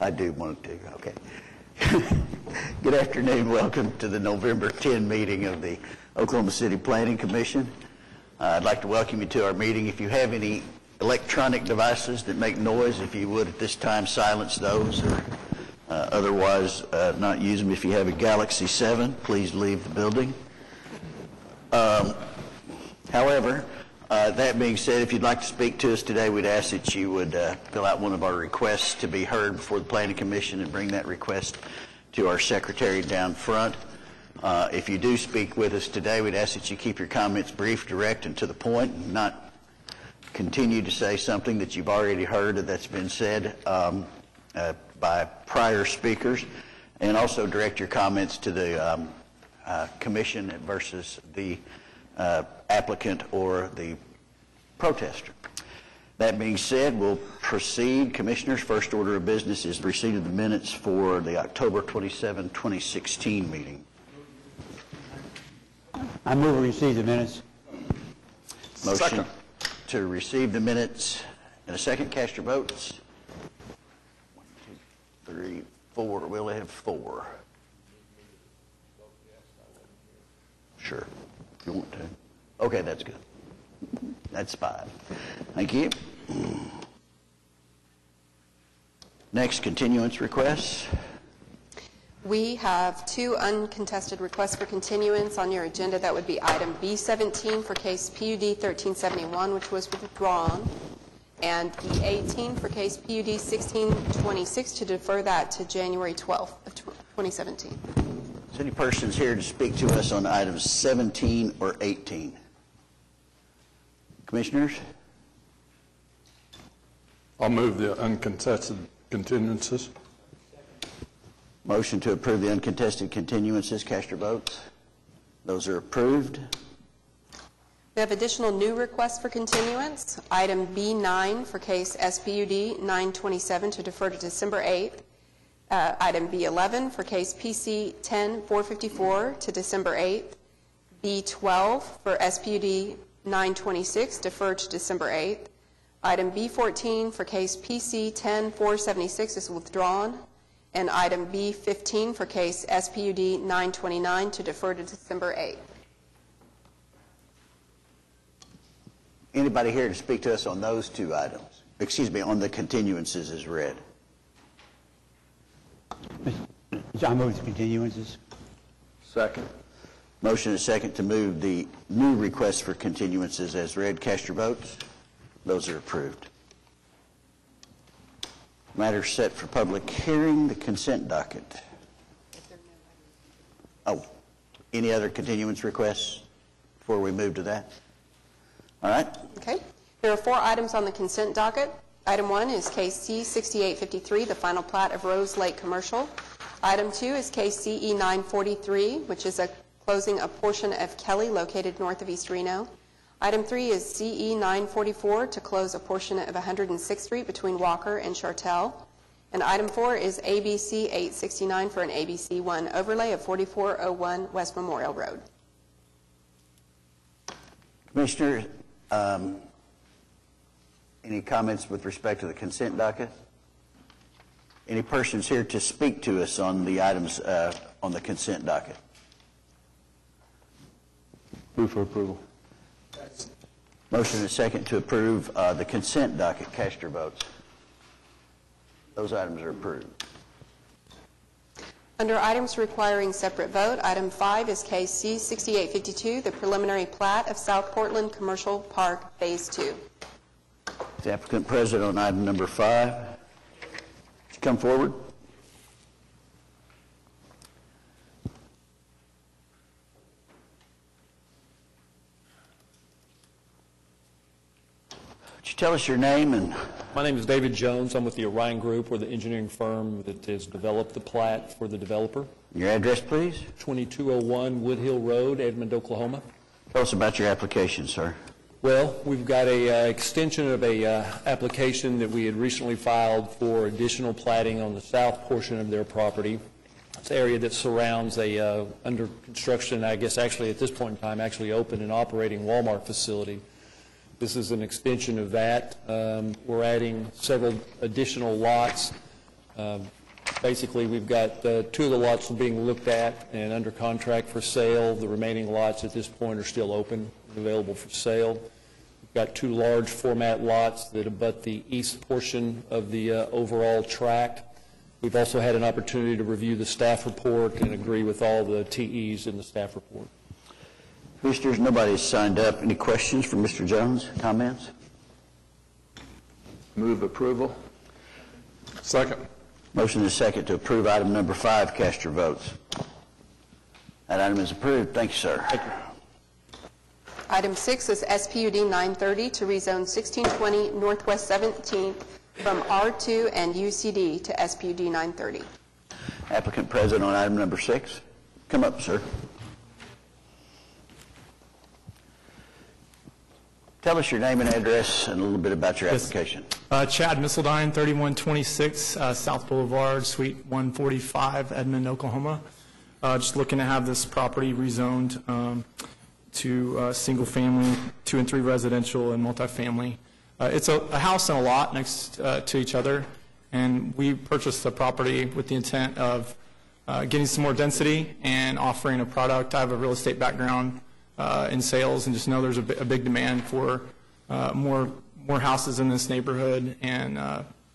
I do want to. Okay. Good afternoon. Welcome to the November 10 meeting of the Oklahoma City Planning Commission. I'd like to welcome you to our meeting. If you have any electronic devices that make noise, if you would at this time silence those, or otherwise not use them. If you have a Galaxy 7, please leave the building. However, that being said, if you'd like to speak to us today, we'd ask that you would fill out one of our requests to be heard before the Planning Commission and bring that request to our secretary down front. If you do speak with us today, we'd ask that you keep your comments brief, direct, and to the point, and not continue to say something that you've already heard or that's been said by prior speakers, and also direct your comments to the commission versus the applicant or the protester. That being said, we'll proceed. Commissioners, first order of business is receipt of the minutes for the October 27, 2016 meeting. I move we receive the minutes. Motion Second. to receive the minutes in a second. Cast your votes. 1, 2, 3, 4. We'll have 4. Sure, if you want to. Okay, that's good. That's 5. Thank you. Next, continuance requests. We have 2 uncontested requests for continuance on your agenda. That would be item B17 for case PUD 1371, which was withdrawn, and B18 for case PUD 1626 to defer that to January 12th of 2017. Is any persons here to speak to us on items 17 or 18? Commissioners? I'll move the uncontested continuances. Motion to approve the uncontested continuances. Cast your votes. Those are approved. We have additional new requests for continuance. Item B9 for case SPUD 927 to defer to December 8th. Item B11 for case PC 10454 to December 8th. B12 for SPUD 926 deferred to December 8th. Item B14 for case PC 10476 is withdrawn. And item B15 for case SPUD 929 to defer to December 8th. Anybody here to speak to us on those 2 items? Excuse me, on the continuances as read. I move the continuances. Second. Motion is second to move the new requests for continuances as read. Cast your votes. Those are approved. Matter set for public hearing, the consent docket. Oh, any other continuance requests before we move to that? All right. Okay. There are 4 items on the consent docket. Item 1 is case C6853, the final plat of Rose Lake Commercial. Item 2 is case CE 943, which is closing a portion of Kelly located north of East Reno. Item 3 is CE 944 to close a portion of 106th Street between Walker and Chartel. And item 4 is ABC 869 for an ABC 1 overlay of 4401 West Memorial Road. Commissioner, any comments with respect to the consent docket? Any persons here to speak to us on the items on the consent docket? Move for approval. Motion is second to approve the consent docket. Cast your votes. Those items are approved. Under items requiring separate vote, item 5 is case C6852, the preliminary plat of South Portland Commercial Park Phase 2. Is the applicant present on item number 5? Would you come forward? Would you tell us your name and... My name is David Jones. I'm with the Orion Group. We're the engineering firm that has developed the plat for the developer. Your address, please? 2201 Woodhill Road, Edmond, Oklahoma. Tell us about your application, sir. Well, we've got a extension of a application that we had recently filed for additional platting on the south portion of their property. It's an area that surrounds a under construction, I guess actually at this point in time, actually open and operating Walmart facility. This is an extension of that. We're adding several additional lots Basically, we've got 2 of the lots being looked at and under contract for sale. The remaining lots at this point are still open and available for sale. We've got 2 large format lots that abut the east portion of the overall tract. We've also had an opportunity to review the staff report and agree with all the TEs in the staff report. Commissioners, nobody's signed up. Any questions for Mr. Jones? Comments? Move approval. Second. Motion is second to approve item number 5. Cast your votes. That item is approved. Thank you, sir. Thank you. Item 6 is SPUD 930 to rezone 1620 Northwest 17th from R2 and UCD to SPUD 930. Applicant present on item number 6. Come up, sir. Tell us your name and address and a little bit about your application. Chad Misseldine, 3126 South Boulevard, Suite 145, Edmond, Oklahoma. Just looking to have this property rezoned to single-family, 2 and 3 residential, and multifamily. It's a house and a lot next to each other, and we purchased the property with the intent of getting some more density and offering a product. I have a real estate background in sales, and just know there's a big demand for more houses in this neighborhood, and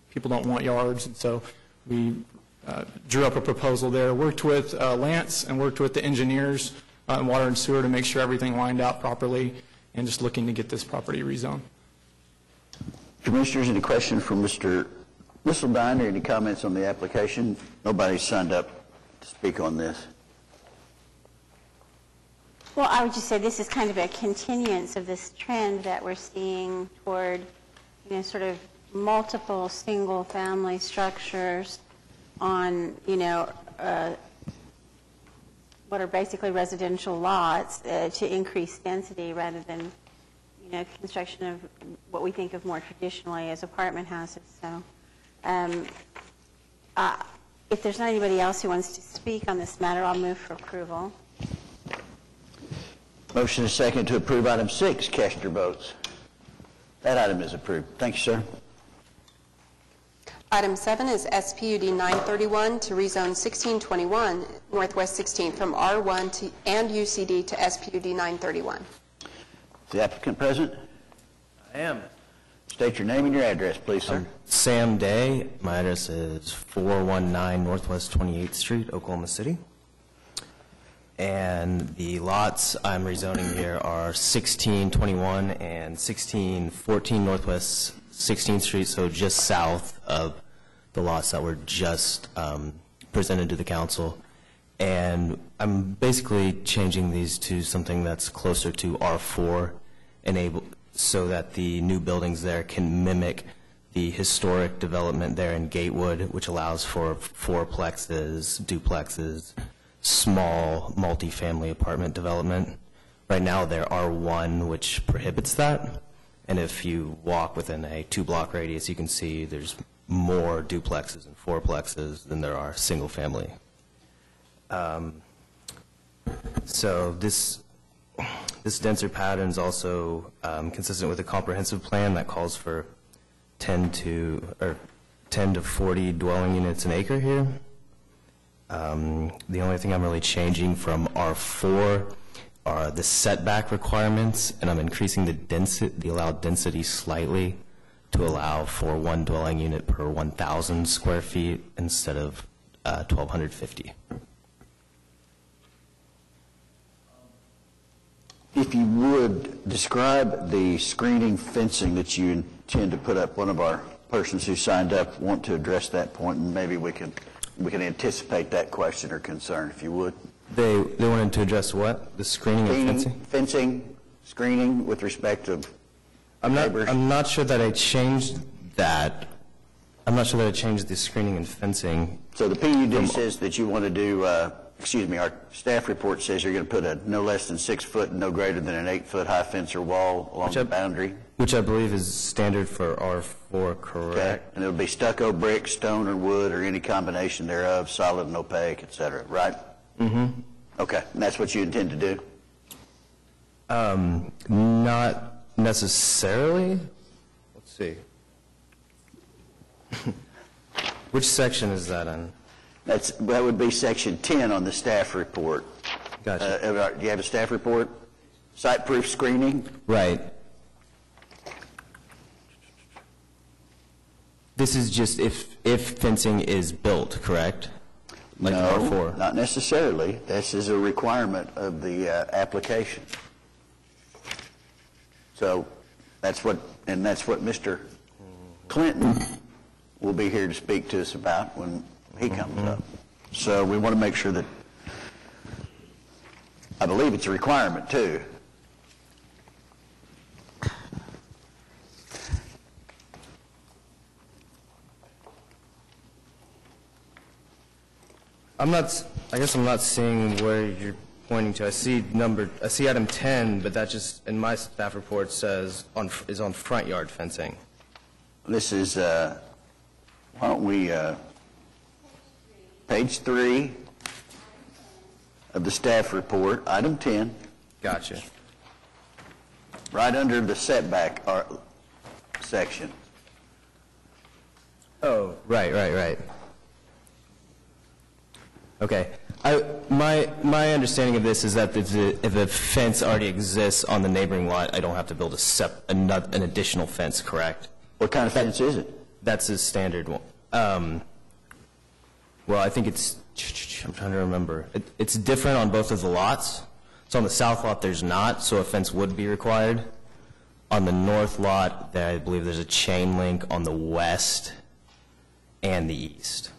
people don't want yards, and so we drew up a proposal there, worked with Lance and worked with the engineers in water and sewer to make sure everything lined out properly, and just looking to get this property rezoned. Commissioners, any questions from Mr. Misseldine or any comments on the application? Nobody's signed up to speak on this. Well, I would just say this is kind of a continuance of this trend that we're seeing toward, sort of multiple single-family structures on, what are basically residential lots to increase density rather than, construction of what we think of more traditionally as apartment houses. So if there's not anybody else who wants to speak on this matter, I'll move for approval. Motion is second to approve item 6. Cast your votes. That item is approved. Thank you, sir. Item 7 is SPUD 931 to rezone 1621 Northwest 16th from R1 and UCD to SPUD 931. Is the applicant present? I am. State your name and your address, please, sir. Sam Day. My address is 419 Northwest 28th Street, Oklahoma City. And the lots I'm rezoning here are 1621 and 1614 Northwest 16th Street, so just south of the lots that were just presented to the council. And I'm basically changing these to something that's closer to R4, so that the new buildings there can mimic the historic development there in Gatewood, which allows for fourplexes, duplexes, small multifamily apartment development. Right now they're R1, which prohibits that. And if you walk within a 2-block radius, you can see there's more duplexes and fourplexes than there are single family. So this denser pattern is also consistent with a comprehensive plan that calls for 10 to 40 dwelling units an acre here. The only thing I'm really changing from R4 are the setback requirements, and I'm increasing the allowed density slightly to allow for 1 dwelling unit per 1,000 square feet instead of 1,250. If you would, describe the screening fencing that you intend to put up. One of our persons who signed up want to address that point, and maybe we can anticipate that question or concern, if you would. They wanted to address what? The screening and fencing? Fencing, screening with respect to neighbors. I'm not sure that I changed that. I'm not sure that I changed the screening and fencing. So the PUD says that you want to do, our staff report says you're going to put a no less than 6 foot and no greater than an 8-foot high fence or wall along the boundary. Which I believe is standard for R4, correct? Okay. And it'll be stucco, brick, stone, or wood, or any combination thereof, solid and opaque, et cetera, right? Mm-hmm. Okay, and that's what you intend to do? Not necessarily. Let's see. Which section is that in? That would be section 10 on the staff report. Gotcha. Do you have a staff report? Site-proof screening? Right. This is just if fencing is built, correct? Like in No, R4? not necessarily. This is a requirement of the application. So that's what Mr. Clinton will be here to speak to us about when he comes up. So we want to make sure that, I believe it's a requirement too. I guess I'm not seeing where you're pointing to. I see item 10, but that just, in my staff report, says is on front yard fencing. This is, why don't we, page 3 of the staff report, item 10, Gotcha. right under the setback section. Oh, right. Okay. My understanding of this is that if a fence already exists on the neighboring lot, I don't have to build an additional fence, correct? What kind of fence is it? That's a standard one. Well, I think I'm trying to remember. It's different on both of the lots. So on the south lot, there's not, so a fence would be required. On the north lot, I believe there's a chain link on the west and the east.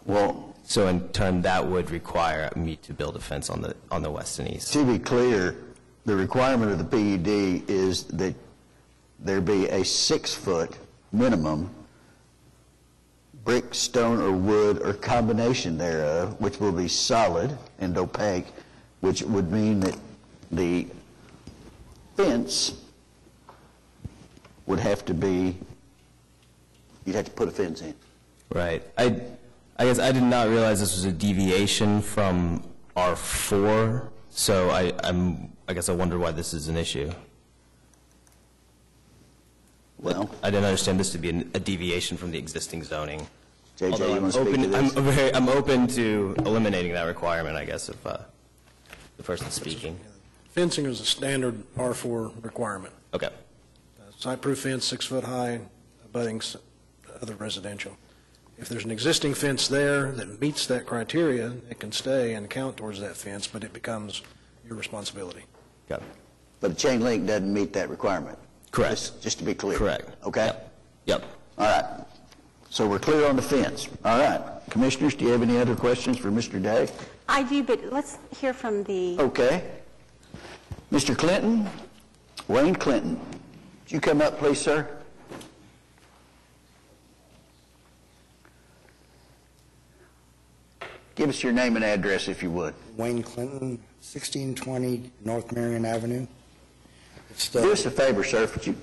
Well, So in turn, that would require me to build a fence on the west and east. to be clear, the requirement of the PUD is that there be a 6-foot minimum brick, stone, or wood, or combination thereof, which will be solid and opaque, which would mean that the fence would have to be, you'd have to put a fence in. Right. I guess I did not realize this was a deviation from R4, so I guess I wonder why this is an issue. Well, I didn't understand this to be a deviation from the existing zoning. JJ, Although you want to speak to this? I'm open to eliminating that requirement, I guess, if the person's speaking. Fencing is a standard R4 requirement. Okay. Site-proof fence, 6 foot high, abutting other residential. If there's an existing fence there that meets that criteria, it can stay and count towards that fence, but it becomes your responsibility. Got it. But a chain link doesn't meet that requirement. Correct. Just to be clear. Correct. Okay? Yep. All right. So we're clear on the fence. All right. Commissioners, do you have any other questions for Mr. Day? I do, but let's hear from the... Okay. Mr. Clinton, Wayne Clinton, would you come up, please, sir? Give us your name and address, if you would. Wayne Clinton, 1620 North Marion Avenue. It's the, Do us a favor, sir. Would you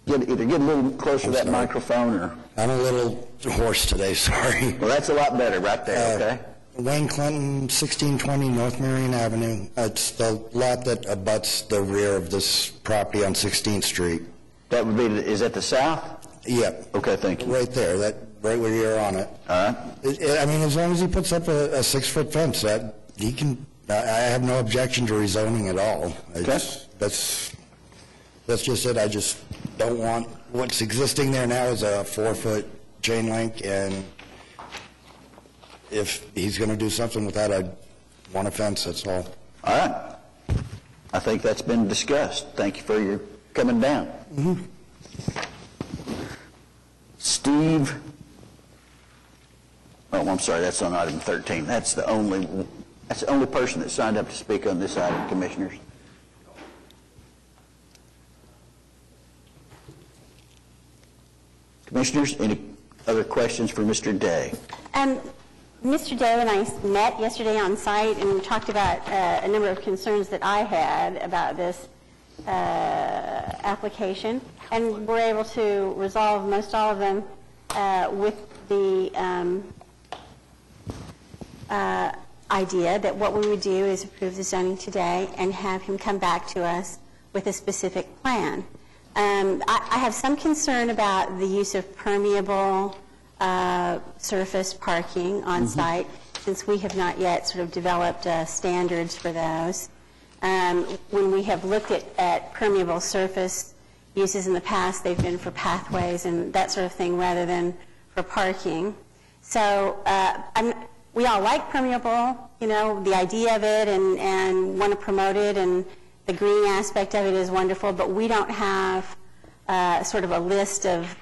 either get a little closer to that sorry. microphone or... I'm a little hoarse today, sorry. Well, that's a lot better right there, okay? Wayne Clinton, 1620 North Marion Avenue. It's the lot that abuts the rear of this property on 16th Street. That would be, is that the south? Yep. Okay, thank you. Right there, right where you're on it. All right. I mean, as long as he puts up a 6-foot fence, that he can. I have no objection to rezoning at all. That's just it. I just don't want what's existing there now is a 4-foot chain link, and if he's going to do something with that, I'd want a fence. That's all. All right. I think that's been discussed. Thank you for your coming down. Mm-hmm. Steve. Oh, I'm sorry. That's on item 13. That's the only person that signed up to speak on this item, Commissioners. Commissioners, any other questions for Mr. Day? Mr. Day and I met yesterday on site, and we talked about a number of concerns that I had about this application, and we're able to resolve most all of them with the idea that what we would do is approve the zoning today and have him come back to us with a specific plan. I have some concern about the use of permeable surface parking on site, since we have not yet sort of developed standards for those. When we have looked at permeable surface uses in the past, they've been for pathways and that sort of thing rather than for parking. So we all like permeable, you know, the idea of it and want to promote it, and the green aspect of it is wonderful, but we don't have sort of a list of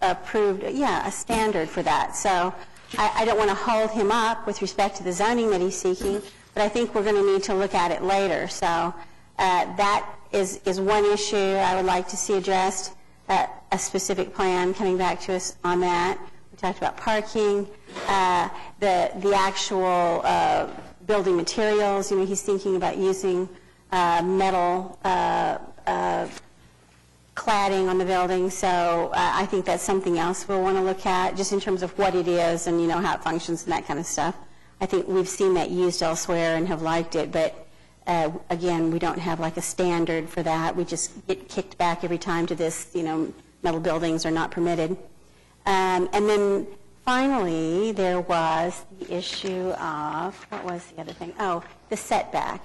approved, a standard for that. So I don't want to hold him up with respect to the zoning that he's seeking, but I think we're going to need to look at it later. So that is one issue I would like to see addressed, a specific plan coming back to us on that. We talked about parking, the actual building materials. You know, he's thinking about using metal cladding on the building, so I think that's something else we'll want to look at, just in terms of what it is and, you know, how it functions and that kind of stuff. I think we've seen that used elsewhere and have liked it, but again, we don't have like a standard for that. We just get kicked back every time to this, you know, metal buildings are not permitted. And then finally, there was the issue of, what was the other thing? Oh, the setback.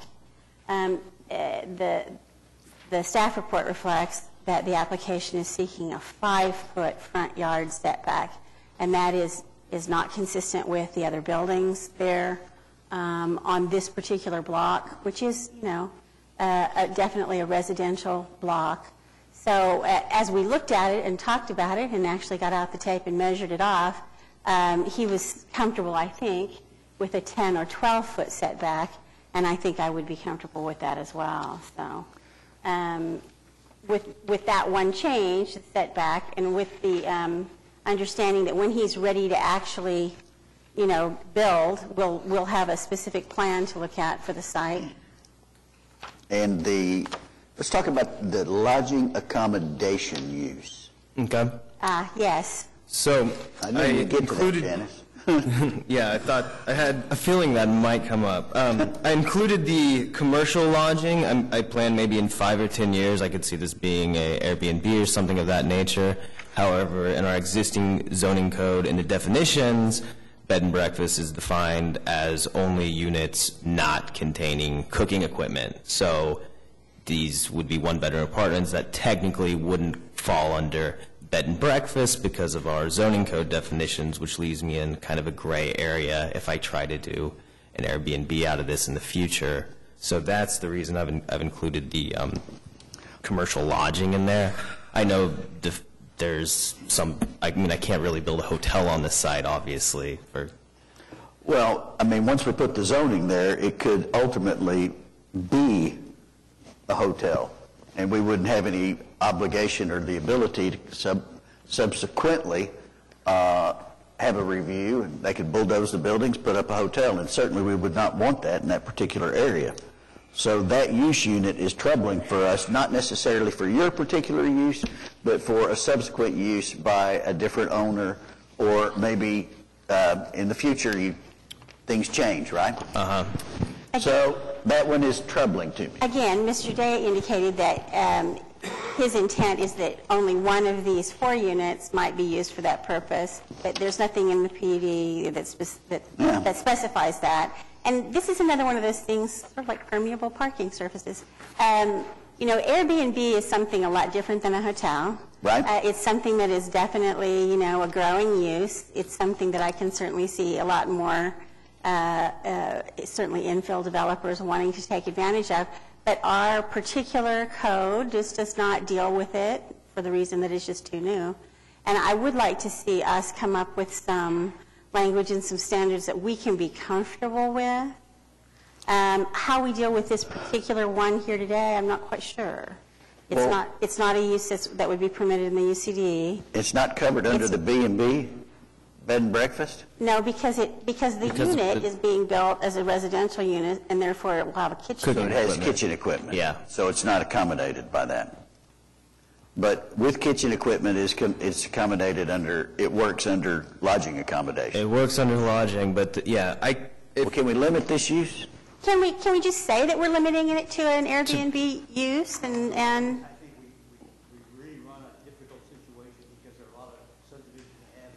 The staff report reflects that the application is seeking a 5-foot front yard setback, and that is not consistent with the other buildings there on this particular block, which is, you know, definitely a residential block. So as we looked at it and talked about it and actually got out the tape and measured it off, he was comfortable, I think, with a 10 or 12-foot setback, and I think I would be comfortable with that as well. So with that one change, the setback, and with the understanding that when he's ready to actually, you know, build, we'll have a specific plan to look at for the site. And let's talk about the lodging accommodation use. Okay. Yes. So I knew you'd get to that, Janice. Yeah, I had a feeling that might come up. I included the commercial lodging. I plan maybe in 5 or 10 years I could see this being a Airbnb or something of that nature. However, in our existing zoning code, in the definitions, bed and breakfast is defined as only units not containing cooking equipment. So these would be one-bedroom apartments that technically wouldn't fall under bed and breakfast because of our zoning code definitions, which leaves me in kind of a gray area if I try to do an Airbnb out of this in the future. So that's the reason I've included the commercial lodging in there. I know there's some, I mean, I can't really build a hotel on this site, obviously. Well, I mean, once we put the zoning there, it could ultimately be a hotel, and we wouldn't have any obligation or the ability to subsequently have a review, and they could bulldoze the buildings, put up a hotel, and certainly we would not want that in that particular area. So that use unit is troubling for us, not necessarily for your particular use, but for a subsequent use by a different owner, or maybe in the future things change, right? So that one is troubling to me. Again, Mr. Day indicated that his intent is that only one of these 4 units might be used for that purpose, but there's nothing in the PUD that specifies that. And this is another one of those things, sort of like permeable parking surfaces. You know, Airbnb is something a lot different than a hotel. Right. It's something that is definitely, you know, a growing use. It's something that I can certainly see a lot more, certainly infill developers wanting to take advantage of. But our particular code just does not deal with it for the reason that it's just too new. And I would like to see us come up with some language and some standards that we can be comfortable with. How we deal with this particular one here today, I'm not quite sure. It's not a use that would be permitted in the UCD. It's not covered under the B&B, bed and breakfast? No, because the unit is being built as a residential unit, and therefore it will have a kitchen. So it has kitchen equipment. Yeah. So it's not accommodated by that. But with kitchen equipment, it's accommodated under, it works under lodging accommodation. It works under lodging, but yeah, Well, can we limit this use? Can we just say that we're limiting it to an Airbnb use and I think we really run a difficult situation because there are a lot of subdivisions that have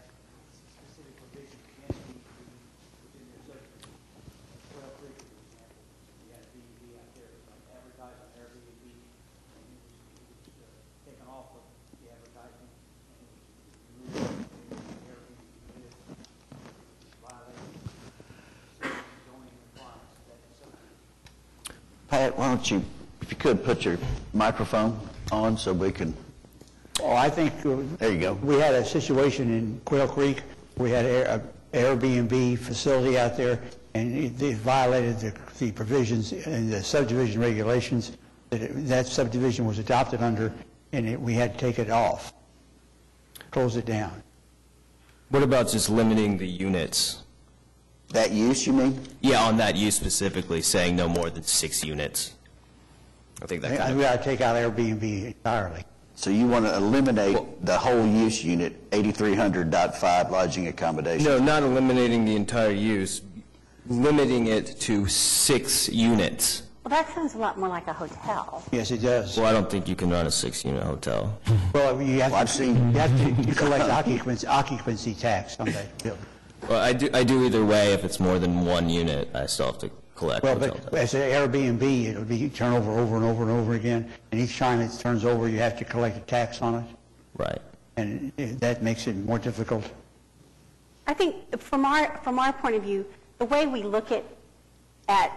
Pat, why don't you, if you could, put your microphone on so we can, Oh, I think there you go. we had a situation in Quail Creek. We had an Airbnb facility out there, and they violated the provisions in the subdivision regulations that subdivision was adopted under, and we had to take it off, close it down. What about just limiting the units? That use, you mean? Yeah, on that use specifically, saying no more than 6 units. I think that I kind we of... got to take out Airbnb entirely. So you want to eliminate the whole use unit, 8300.5 lodging accommodation? No, not eliminating the entire use, limiting it to 6 units. Well, that sounds a lot more like a hotel. Yes, it does. Well, I don't think you can run a 6-unit hotel. Well, you have Well, I've seen- to collect occupancy tax on that building. Well, I do either way. If it's more than 1 unit, I still have to collect Well, hotel but tax. as an Airbnb, it would be turnover over and over and over again, and each time it turns over, you have to collect a tax on it, Right. and that makes it more difficult. I think from our point of view, the way we look at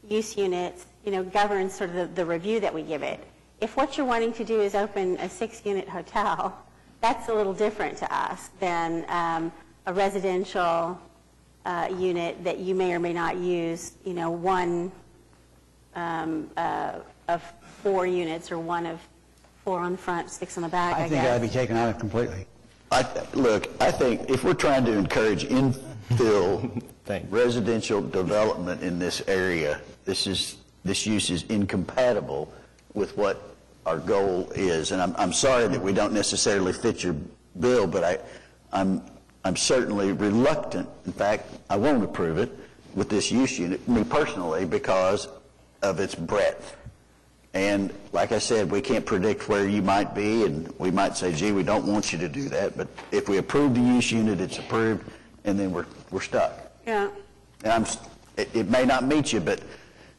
use units, governs sort of the review that we give it. If what you're wanting to do is open a 6-unit hotel, that's a little different to us than a residential unit that you may or may not use, one of 4 units or one of 4 on the front, 6 on the back, I I think that guess. would be taken out completely. Look, I think if we're trying to encourage infill residential development in this area, this use is incompatible with what our goal is. And I'm sorry that we don't necessarily fit your bill, but I'm certainly reluctant. In fact, I won't approve it with this use unit, me personally, because of its breadth. And like I said, we can't predict where you might be, and we might say, gee, we don't want you to do that. But if we approve the use unit, it's approved, and then we're stuck. Yeah. And it may not meet you, but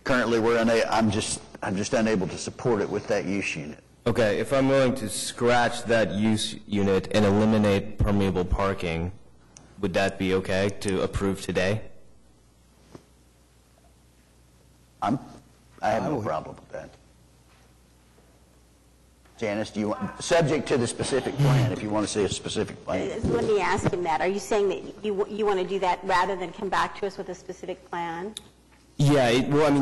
currently I'm just unable to support it with that use unit. Okay, if I'm willing to scratch that use unit and eliminate permeable parking, would that be okay to approve today? I have no problem with that. Janice, do you want, subject to the specific plan, if you want to see a specific plan? Let me ask him that. Are you saying that you want to do that rather than come back to us with a specific plan? Yeah,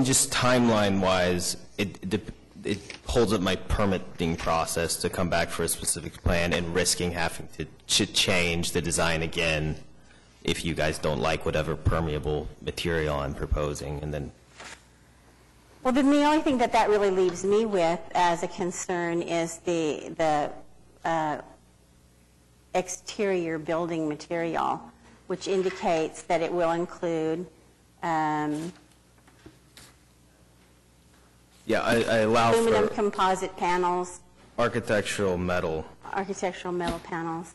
just timeline-wise, it holds up my permitting process to come back for a specific plan and risking having to change the design again if you guys don't like whatever permeable material I'm proposing, and then... Well, then the only thing that really leaves me with as a concern is the exterior building material, which indicates that it will include Yeah, I allow aluminum for composite panels, architectural metal. architectural metal panels.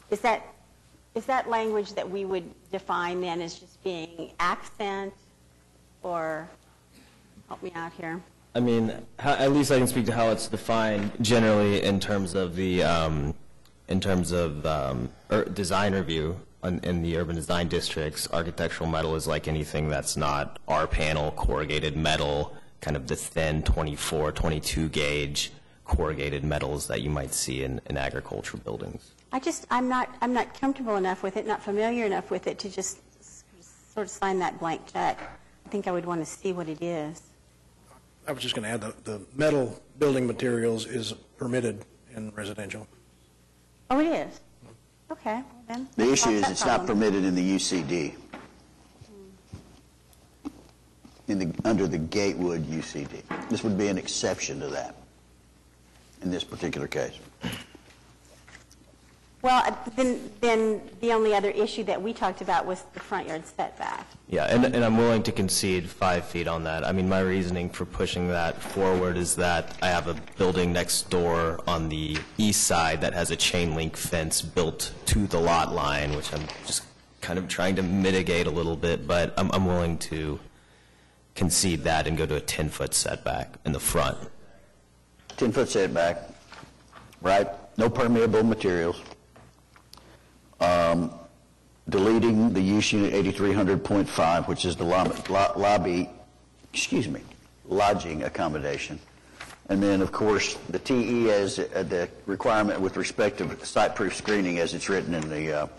Is that language that we would define then as just being accent, or help me out here? I mean, at least I can speak to how it's defined generally in terms of the design review in the urban design districts. Architectural metal is like anything that's not R-panel corrugated metal, kind of the thin 24, 22 gauge corrugated metals that you might see in agricultural buildings. I'm not comfortable enough with it, not familiar enough with it to just sort of sign that blank check. I think I would want to see what it is. I was just going to add the metal building materials is permitted in residential. Oh, it is? Okay, well then. The issue solve is that it's not problem. permitted in the UCD, under the Gatewood UCD. This would be an exception to that in this particular case. Well, then the only other issue that we talked about was the front yard setback. Yeah, and I'm willing to concede 5 feet on that. I mean, my reasoning for pushing that forward is that I have a building next door on the east side that has a chain link fence built to the lot line, which I'm just kind of trying to mitigate a little bit, but I'm willing to concede that and go to a 10-foot setback in the front. 10-foot setback, right? No permeable materials. Deleting the use unit 8300.5, which is the lobby, lodging accommodation. And then, of course, the TE as the requirement with respect to site-proof screening as it's written in the...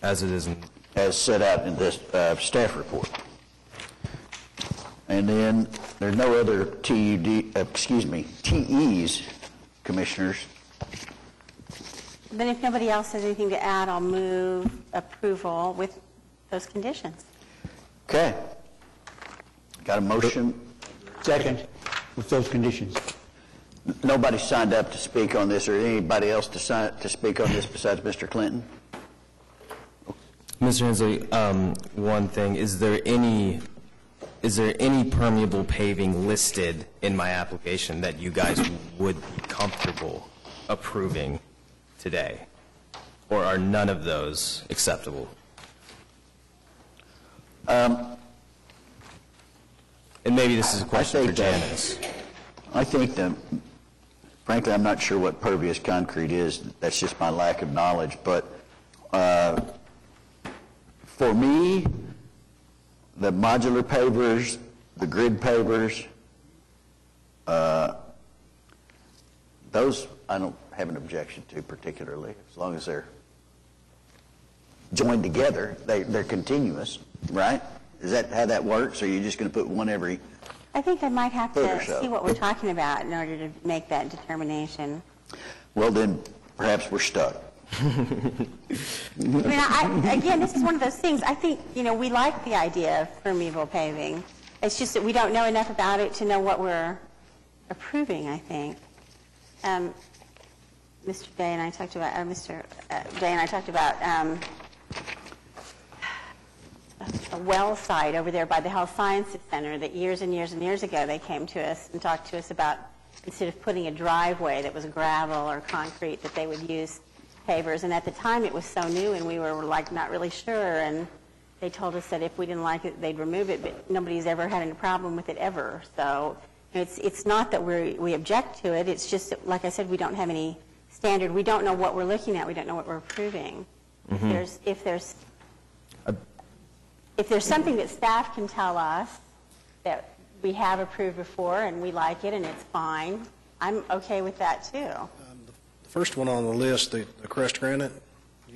As it is in... As set out in this staff report. And then there's no other TEs, Commissioners. Then if nobody else has anything to add, I'll move approval with those conditions. Okay. Got a motion? Second, with those conditions. Nobody signed up to speak on this, or anybody else to speak on this besides Mr. Clinton? Mr. Hensley, one thing, is there any permeable paving listed in my application that you guys would be comfortable approving today? Or are none of those acceptable? And maybe this is a question for Janice. I think that, frankly, I'm not sure what pervious concrete is. That's just my lack of knowledge. But for me, the modular pavers, the grid pavers, those I don't have an objection to particularly, as long as they're joined together. They're continuous, right? Is that how that works, or are you just going to put one every? I think I might have Foot or to so. see what we're talking about in order to make that determination. Well, then perhaps we're stuck. I mean, again, this is one of those things. I think, we like the idea of permeable paving. It's just that we don't know enough about it to know what we're approving, I think. Mr. Day and I talked about, a well site over there by the Health Sciences Center that years and years and years ago they came to us and talked to us about, instead of putting a driveway that was gravel or concrete, that they would use pavers. And at the time it was so new and we were not really sure, and they told us that if we didn't like it they'd remove it, but nobody's ever had any problem with it ever. So it's not that we object to it, it's just that, like I said, we don't have any standard. We don't know what we're looking at, we don't know what we're approving. Mm-hmm. If there's something that staff can tell us that we have approved before and we like it and it's fine, I'm okay with that too. The first one on the list, the crushed granite,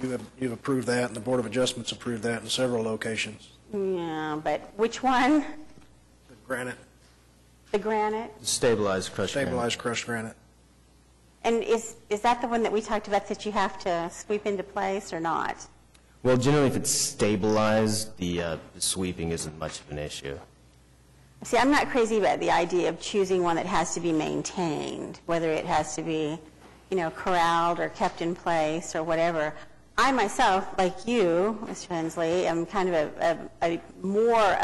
you've approved that, and the Board of Adjustments approved that in several locations. Yeah, but which one? The granite. The granite? Stabilized crushed granite. Stabilized crushed granite. And is that the one that we talked about that you have to sweep into place or not? Well, generally, if it's stabilized, the sweeping isn't much of an issue. See, I'm not crazy about the idea of choosing one that has to be maintained, whether it has to be, corralled or kept in place or whatever. I myself, like you, Mr. Hensley, am kind of more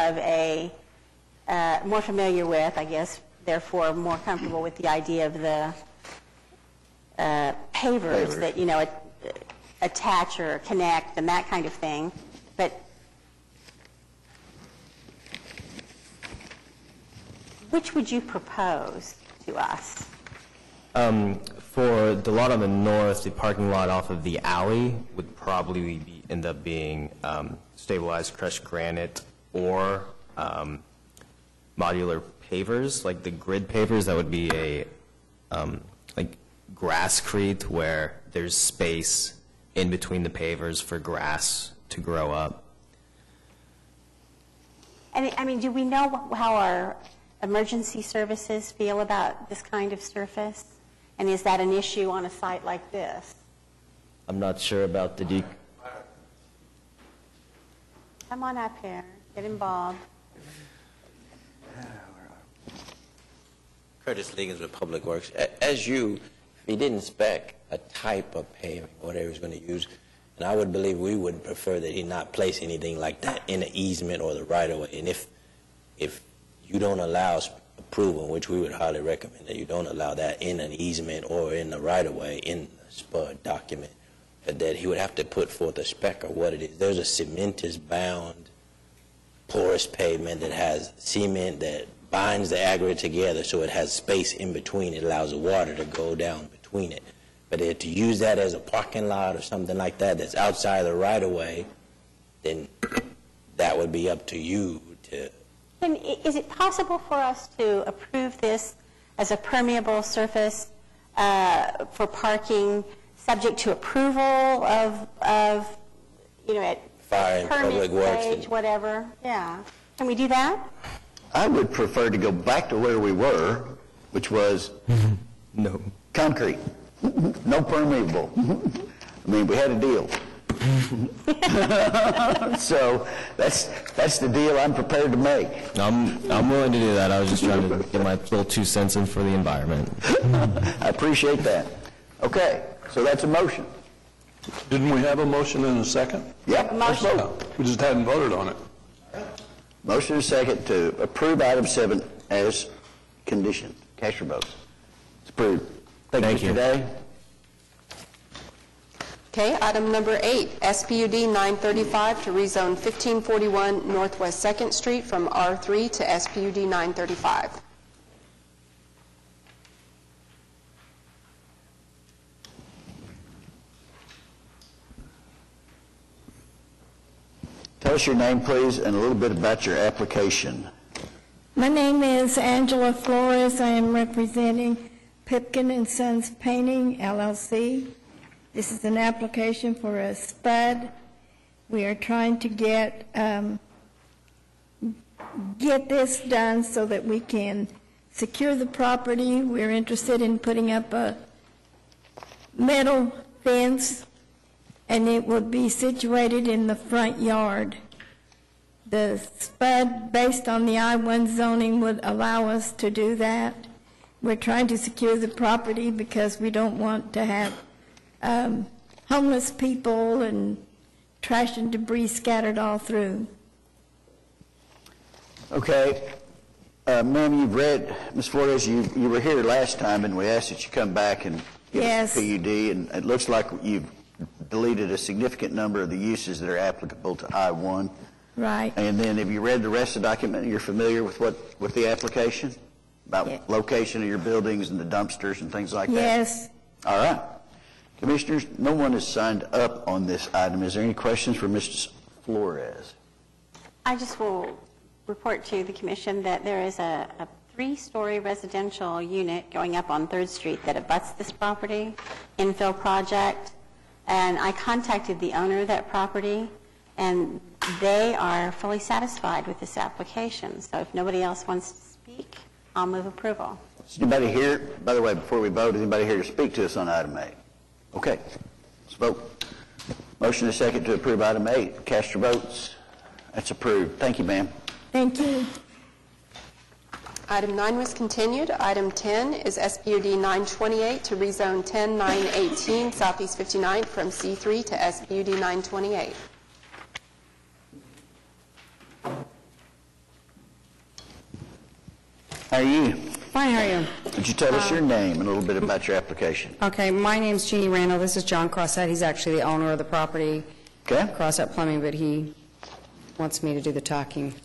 familiar with, I guess, therefore more comfortable with the idea of the pavers that, attach or connect and that kind of thing. But which would you propose to us? For the lot on the north, the parking lot off of the alley would probably end up being stabilized crushed granite or modular pavers, like the grid pavers. That would be a like grasscrete where there's space in between the pavers for grass to grow up. And I mean, do we know how our emergency services feel about this kind of surface? And is that an issue on a site like this? I'm not sure about the Come on up here, get involved. Curtis Liggins with Public Works. As you, if he didn't spec a type of paving, whatever he's going to use, and I would believe we would prefer that he not place anything like that in the easement or the right-of-way. And if you don't allow approval, which we would highly recommend that you don't allow that in an easement or in the right-of-way in the SPUD document, but that he would have to put forth a spec of what it is. There's a cementous-bound porous pavement that has cement that binds the aggregate together so it has space in between. It allows the water to go down between it. But to use that as a parking lot or something like that that's outside the right-of-way, then that would be up to you to Is it possible for us to approve this as a permeable surface for parking, subject to approval of at Fire and permit Public Works stage, and- whatever? Yeah. Can we do that? I would prefer to go back to where we were, which was No. concrete, no permeable. I mean, we had a deal. So that's the deal I'm prepared to make. I'm willing to do that. I was just trying to get my little 2 cents in for the environment. I appreciate that. Okay, so that's a motion. Didn't we have a motion and a second? Yep, let's vote. We just hadn't voted on it. Motion and second to approve item 7 as conditioned. Cast your votes. It's approved. Thank you, Mr. Day. Okay, item number 8, SPUD 935 to rezone 1541 Northwest 2nd Street from R3 to SPUD 935. Tell us your name, please, and a little bit about your application. My name is Angela Flores. I am representing Pipkin & Sons Painting, LLC. This is an application for a SPUD. We are trying to get this done so that we can secure the property. We're interested in putting up a metal fence, and it would be situated in the front yard. The SPUD, based on the I-1 zoning, would allow us to do that. We're trying to secure the property because we don't want to have homeless people and trash and debris scattered all through. Okay. Ma'am, you've read, Ms. Flores, you were here last time, and we asked that you come back and give us a PUD, and it looks like you've deleted a significant number of the uses that are applicable to I-1. Right. And then have you read the rest of the document? You're familiar with the application? About location of your buildings and the dumpsters and things like that? Yes. All right. Commissioners, no one has signed up on this item. Is there any questions for Mrs. Flores? I just will report to the commission that there is a 3-story residential unit going up on 3rd Street that abuts this property, infill project, and I contacted the owner of that property, and they are fully satisfied with this application. So if nobody else wants to speak, I'll move approval. Is anybody here, by the way, before we vote, is anybody here to speak to us on item 8? Okay, let's vote. Motion is second to approve item 8. Cast your votes. That's approved. Thank you, ma'am. Thank you. Item 9 was continued. Item 10 is SPUD 928 to rezone 10918 Southeast 59th from C3 to SPUD 928. How are you? Fine, how are you? Would you tell us your name and a little bit about your application? Okay, my name's Jeannie Randall. This is John Crossett. He's actually the owner of the property. Okay. Crossett Plumbing, but he wants me to do the talking.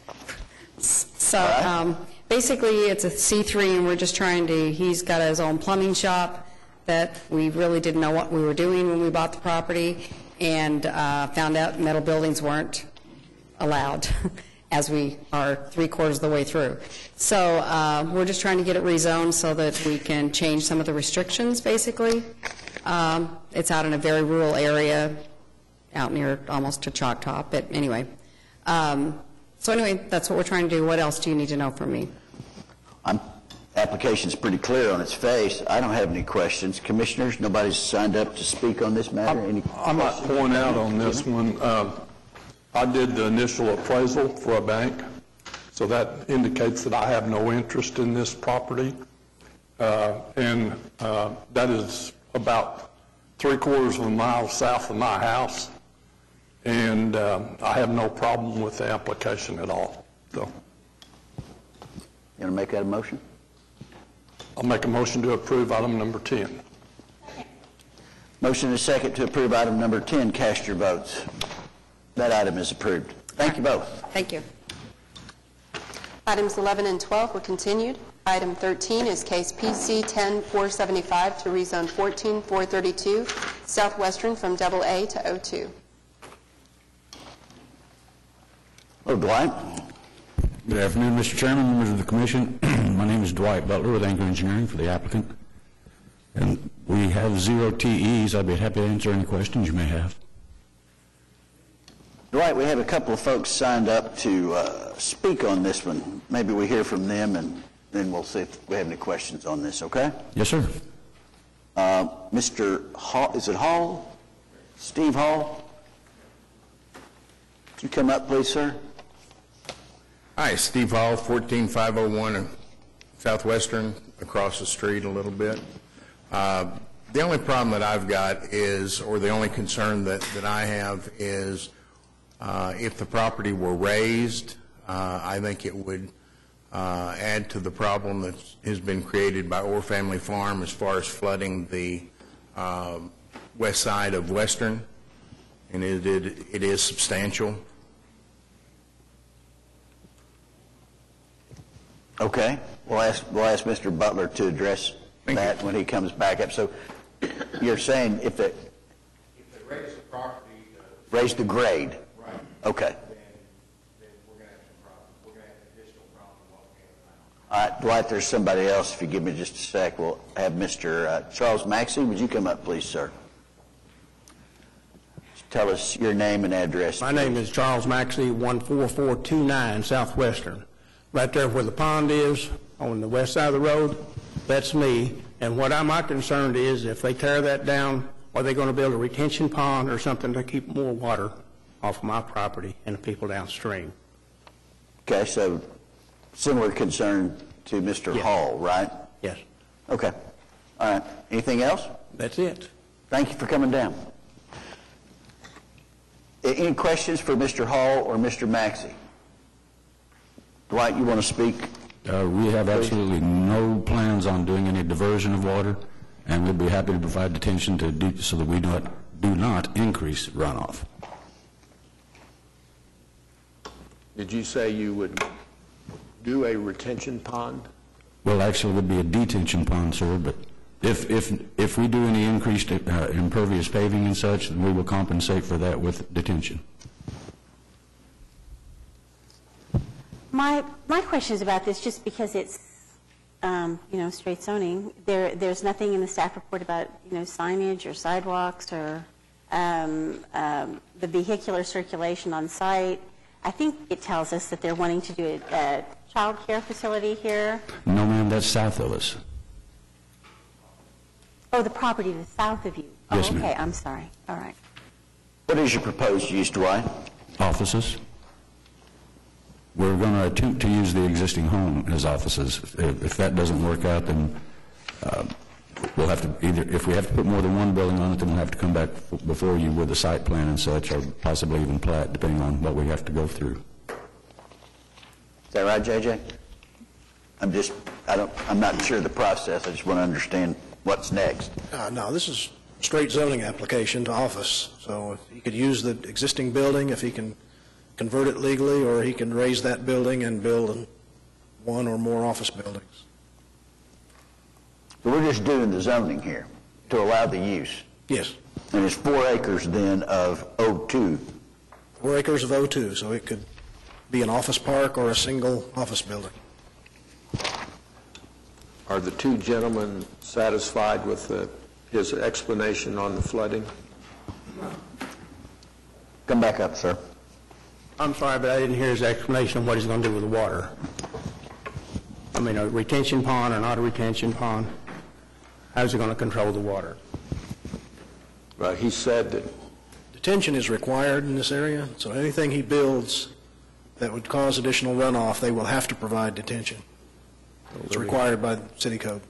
So basically, it's a C3, and we're just trying to, he's got his own plumbing shop that we really didn't know what we were doing when we bought the property, and found out metal buildings weren't allowed as we are 3/4 of the way through. So we're just trying to get it rezoned so that we can change some of the restrictions, basically. It's out in a very rural area, out near almost to Choctaw, but anyway. So anyway, that's what we're trying to do. What else do you need to know from me? Application's pretty clear on its face. I don't have any questions. Commissioners, nobody's signed up to speak on this matter? I might point out on this one, I did the initial appraisal for a bank, so that indicates that I have no interest in this property. And that is about 3/4 of a mile south of my house. And I have no problem with the application at all. So, you want to make that a motion? I'll make a motion to approve item number 10. Motion is second to approve item number 10. Cast your votes. That item is approved. Thank you both. Thank you. Items 11 and 12 were continued. Item 13 is case PC 10-475 to rezone 14-432 Southwestern from AA to O2. Hello, Dwight. Good afternoon, Mr. Chairman, members of the commission. My name is Dwight Butler with Anchor Engineering for the applicant. And we have 0 TEs. I'd be happy to answer any questions you may have. Dwight, we have a couple of folks signed up to speak on this one. Maybe we hear from them, and then we'll see if we have any questions on this, okay? Yes, sir. Mr. Hall, is it Hall? Steve Hall? Could you come up, please, sir? Hi, Steve Hall, 14501 Southwestern, across the street a little bit. The only problem that I've got is, or the only concern that I have is if the property were raised, I think it would add to the problem that has been created by Orr Family Farm as far as flooding the west side of Western, and it is substantial. Okay. We'll ask Mr. Butler to address that when he comes back up. So you're saying if they raise the property, raise the grade. Right. Okay. Then we're going to have some problems. We're going to have an additional problem what we have now. All right, Dwight, there's somebody else. If you give me just a sec, we'll have Mr. Charles Maxey. Would you come up, please, sir? Tell us your name and address. My name is Charles Maxey, 14429 Southwestern. Right there where the pond is, on the west side of the road, that's me. And what my concern is, if they tear that down, are they going to build a retention pond or something to keep more water off of my property and the people downstream? Okay, so similar concern to Mr. Yes. Hall, right? Yes. Okay. All right. Anything else? That's it. Thank you for coming down. Any questions for Mr. Hall or Mr. Maxey? Dwight, you want to speak? We have absolutely no plans on doing any diversion of water, and we'll be happy to provide detention so that we do not increase runoff. Did you say you would do a retention pond? Well, actually, it would be a detention pond, sir, but if we do any increased impervious paving and such, then we will compensate for that with detention. My question is about this just because it's, straight zoning. There's nothing in the staff report about, signage or sidewalks or the vehicular circulation on site. I think it tells us that they're wanting to do a child care facility here. No, ma'am, that's south of us. Oh, the property to the south of you. Yes, ma'am. Okay, I'm sorry. All right. What is your proposed use, Dwight? Offices. We're going to attempt to use the existing home as offices. If that doesn't work out, then we'll have to if we have to put more than one building on it, then we'll have to come back before you with a site plan and such, or possibly even plat, depending on what we have to go through. Is that right, JJ? I'm not sure of the process. I just want to understand what's next. No, this is a straight zoning application to office. So he could use the existing building if he can convert it legally, or he can raise that building and build one or more office buildings. So we're just doing the zoning here to allow the use. Yes. And it's 4 acres then of O2. 4 acres of O2, so it could be an office park or a single office building. Are the two gentlemen satisfied with his explanation on the flooding? Come back up, sir. I'm sorry, but I didn't hear his explanation of what he's going to do with the water. I mean, a retention pond or not a retention pond? How's he going to control the water? Well, he said that detention is required in this area, so anything he builds that would cause additional runoff, they will have to provide detention. It's required by city code.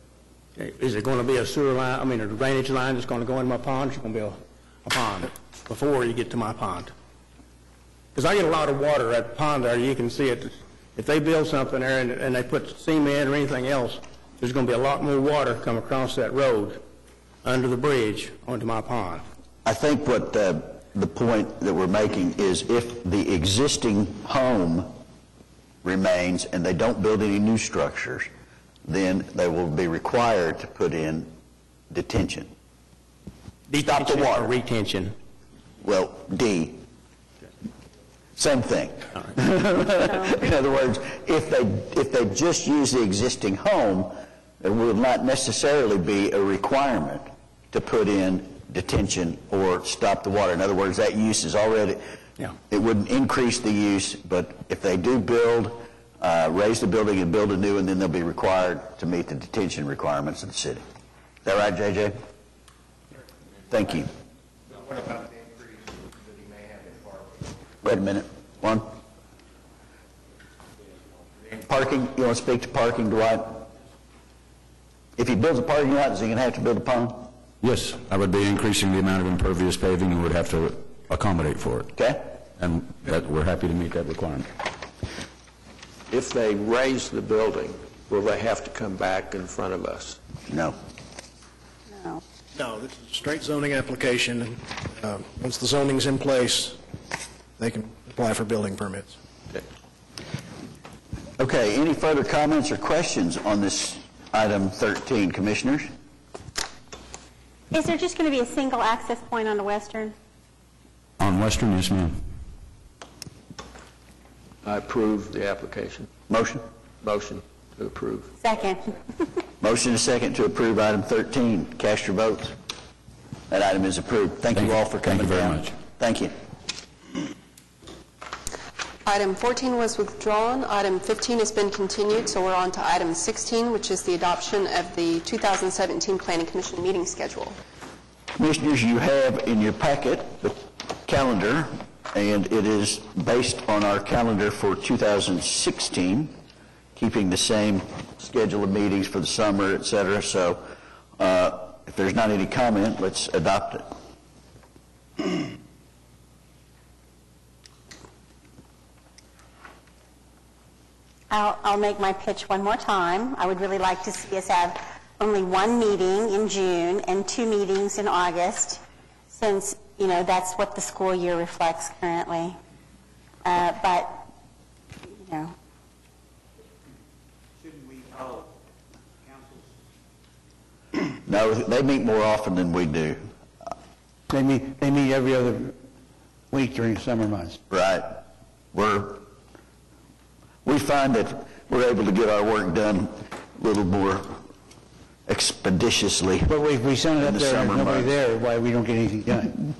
Is it going to be a sewer line, a drainage line that's going to go in my pond? It's going to be a pond before you get to my pond. Because I get a lot of water at the pond there. You can see it. If they build something there and they put cement or anything else, there's going to be a lot more water come across that road under the bridge onto my pond. I think what the point that we're making is if the existing home remains and they don't build any new structures, then they will be required to put in detention. Stop the water. Or retention. Well, D. Same thing. In other words, if they just use the existing home, there will not necessarily be a requirement to put in detention or stop the water. In other words, that use is already, it wouldn't increase the use, but if they do build, raise the building and build a new, and then they'll be required to meet the detention requirements of the city. Is that right, JJ? Thank you. What about the increase that he may have in parking? Wait a minute. One. Parking, you want to speak to parking, Dwight? If he builds a parking lot, is he going to have to build a pond? Yes, I would be increasing the amount of impervious paving and would have to accommodate for it. Okay. And we're happy to meet that requirement. If they raise the building, will they have to come back in front of us? No. No. No, this is a straight zoning application. Once the zoning's in place, they can apply for building permits. Okay, any further comments or questions on this item 13, Commissioners? Is there just going to be a single access point on the Western? On Western, yes, ma'am. I approve the application. Motion? Motion to approve. Second. Motion and second to approve item 13. Cast your votes. That item is approved. Thank you all for coming down. Thank you very much. Thank you. Item 14 was withdrawn. Item 15 has been continued, so we're on to item 16, which is the adoption of the 2017 Planning Commission meeting schedule. Commissioners, you have in your packet the calendar, and it is based on our calendar for 2016, keeping the same schedule of meetings for the summer, et cetera. So if there's not any comment, let's adopt it. I'll make my pitch one more time. I would really like to see us have only one meeting in June and 2 meetings in August, since, that's what the school year reflects currently. But, Shouldn't we follow council's? No, they meet more often than we do. They meet every other week during the summer months. Right. We find that we're able to get our work done a little more expeditiously. But if we send it up in the there and summer nobody months. there, why we don't get anything done?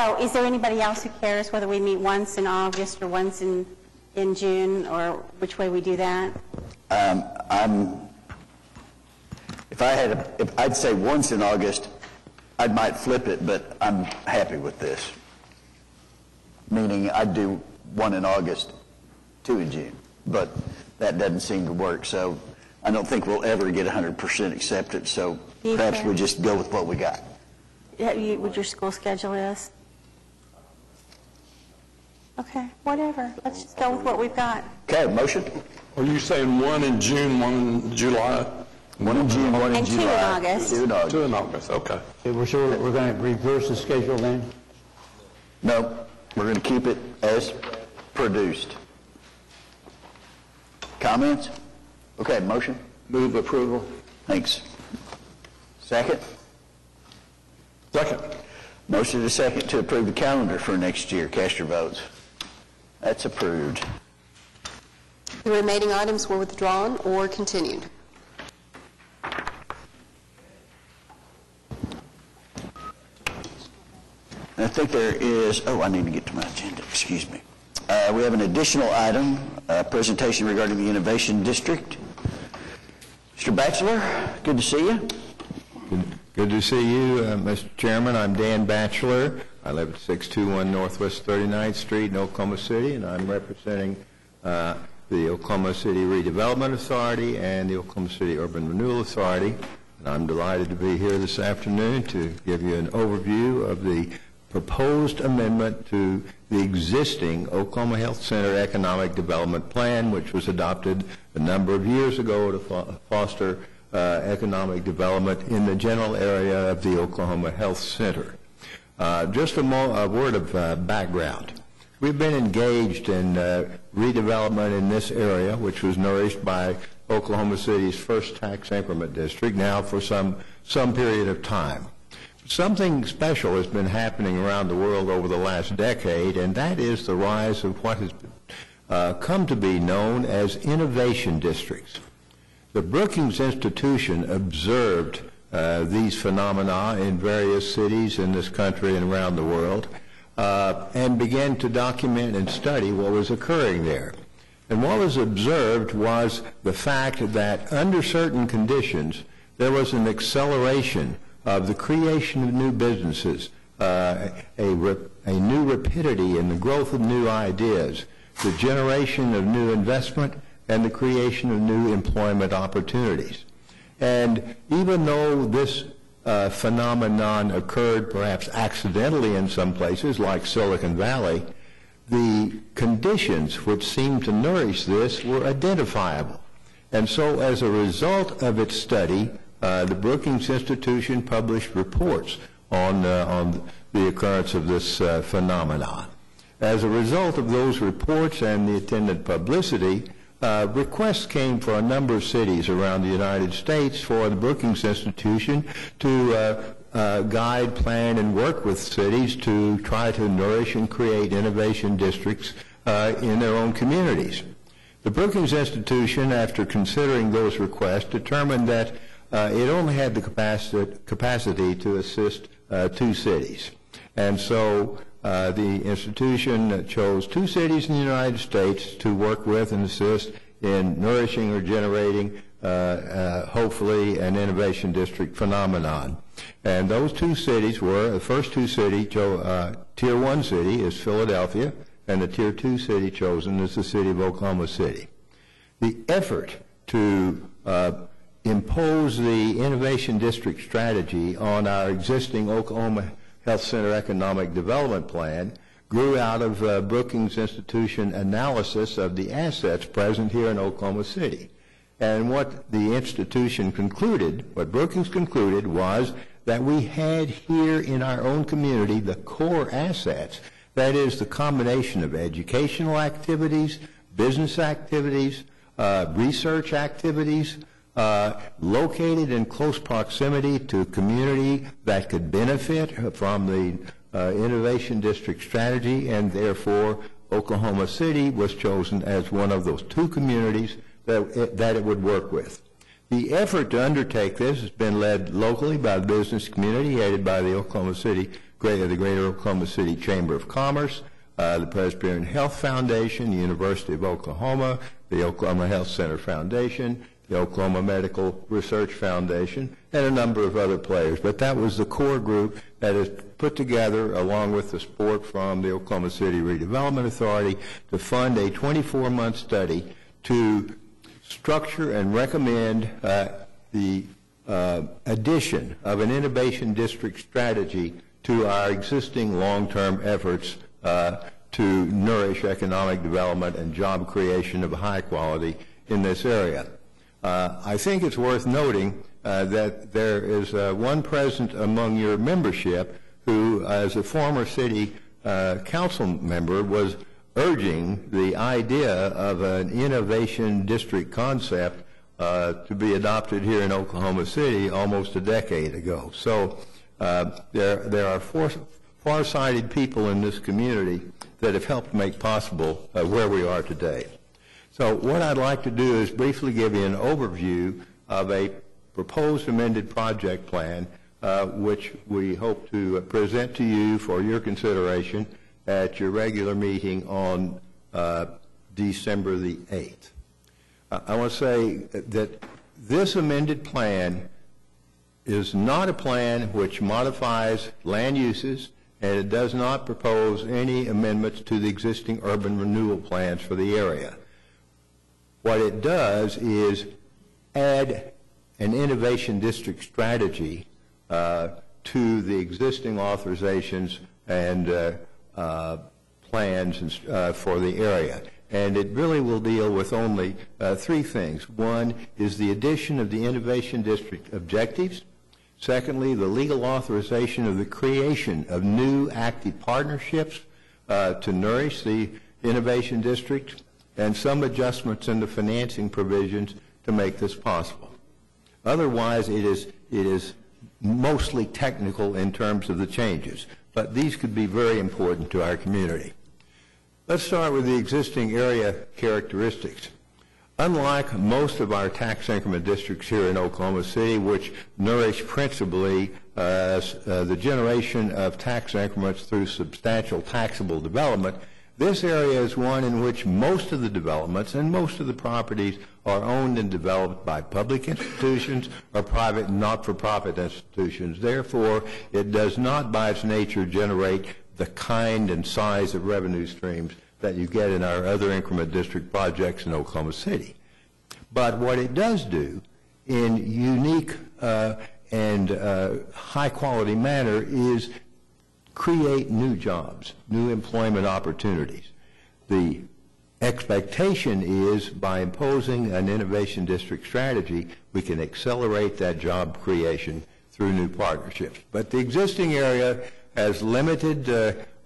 so is there anybody else who cares whether we meet once in August or once in June, or which way we do that? If I'd say once in August, I might flip it, but I'm happy with this. Meaning I'd do 1 in August, 2 in June, but that doesn't seem to work. So I don't think we'll ever get 100% acceptance. So perhaps we just go with what we got. What your school schedule is? Okay, whatever. Let's just go with what we've got. Okay, motion? Are you saying 1 in June, 1 in July? 1 in June, 1 in And 2 in July. August. 2 in August. 2 in August, okay. So we're going to reverse the schedule then? No, we're going to keep it as produced. Comments? Okay, motion? Move approval. Thanks. Second? Second. Motion to second to approve the calendar for next year. Cast your votes. That's approved. The remaining items were withdrawn or continued. I think there is, I need to get to my agenda, excuse me. We have an additional item, presentation regarding the Innovation District. Mr. Batchelor, good to see you. Good to see you, Mr. Chairman. I'm Dan Batchelor. I live at 621 Northwest 39th Street in Oklahoma City, and I'm representing the Oklahoma City Redevelopment Authority and the Oklahoma City Urban Renewal Authority. And I'm delighted to be here this afternoon to give you an overview of the proposed amendment to the existing Oklahoma Health Center Economic Development Plan, which was adopted a number of years ago to foster economic development in the general area of the Oklahoma Health Center. Just a word of background. We've been engaged in redevelopment in this area, which was nourished by Oklahoma City's first tax increment district, now for some period of time. something special has been happening around the world over the last decade, and that is the rise of what has come to be known as innovation districts. The Brookings Institution observed these phenomena in various cities in this country and around the world, and began to document and study what was occurring there. And what was observed was the fact that under certain conditions, there was an acceleration of the creation of new businesses, a new rapidity in the growth of new ideas, the generation of new investment, and the creation of new employment opportunities. And even though this phenomenon occurred perhaps accidentally in some places like Silicon Valley, the conditions which seemed to nourish this were identifiable. And so as a result of its study, the Brookings Institution published reports on the occurrence of this phenomenon. As a result of those reports and the attendant publicity, requests came for a number of cities around the United States for the Brookings Institution to guide, plan, and work with cities to try to nourish and create innovation districts in their own communities. The Brookings Institution, after considering those requests, determined that it only had the capacity to assist 2 cities. And so the institution chose 2 cities in the United States to work with and assist in nourishing or generating, hopefully, an innovation district phenomenon. And those 2 cities were, the first 2 cities, Tier 1 city is Philadelphia, and the Tier 2 city chosen is the city of Oklahoma City. The effort to impose the innovation district strategy on our existing Oklahoma Health Center Economic Development Plan grew out of Brookings Institution analysis of the assets present here in Oklahoma City. And what the institution concluded, what Brookings concluded, was that we had here in our own community the core assets, that is the combination of educational activities, business activities, research activities, located in close proximity to a community that could benefit from the innovation district strategy, and therefore Oklahoma City was chosen as one of those 2 communities that it would work with. The effort to undertake this has been led locally by the business community, aided by the Greater Oklahoma City Chamber of Commerce, the Presbyterian Health Foundation, the University of Oklahoma, the Oklahoma Health Center Foundation, the Oklahoma Medical Research Foundation, and a number of other players. But that was the core group that is put together, along with the support from the Oklahoma City Redevelopment Authority, to fund a 24-month study to structure and recommend the addition of an innovation district strategy to our existing long-term efforts to nourish economic development and job creation of high quality in this area. I think it's worth noting that there is one present among your membership who, as a former city council member, was urging the idea of an innovation district concept to be adopted here in Oklahoma City almost a decade ago. So there are far-sighted people in this community that have helped make possible where we are today. So what I'd like to do is briefly give you an overview of a proposed amended project plan, which we hope to present to you for your consideration at your regular meeting on December the 8th. I want to say that this amended plan is not a plan which modifies land uses, and it does not propose any amendments to the existing urban renewal plans for the area. What it does is add an innovation district strategy to the existing authorizations and plans for the area. And it really will deal with only 3 things. One is the addition of the innovation district objectives. Secondly, the legal authorization of the creation of new active partnerships to nourish the innovation district, and some adjustments in the financing provisions to make this possible. Otherwise, it is mostly technical in terms of the changes, but these could be very important to our community. Let's start with the existing area characteristics. Unlike most of our tax increment districts here in Oklahoma City, which nourish principally the generation of tax increments through substantial taxable development, this area is one in which most of the developments and most of the properties are owned and developed by public institutions or private not-for-profit institutions. Therefore, it does not by its nature generate the kind and size of revenue streams that you get in our other increment district projects in Oklahoma City. But what it does do in unique and high-quality manner is create new jobs, new employment opportunities. The expectation is by imposing an innovation district strategy, we can accelerate that job creation through new partnerships. But the existing area has limited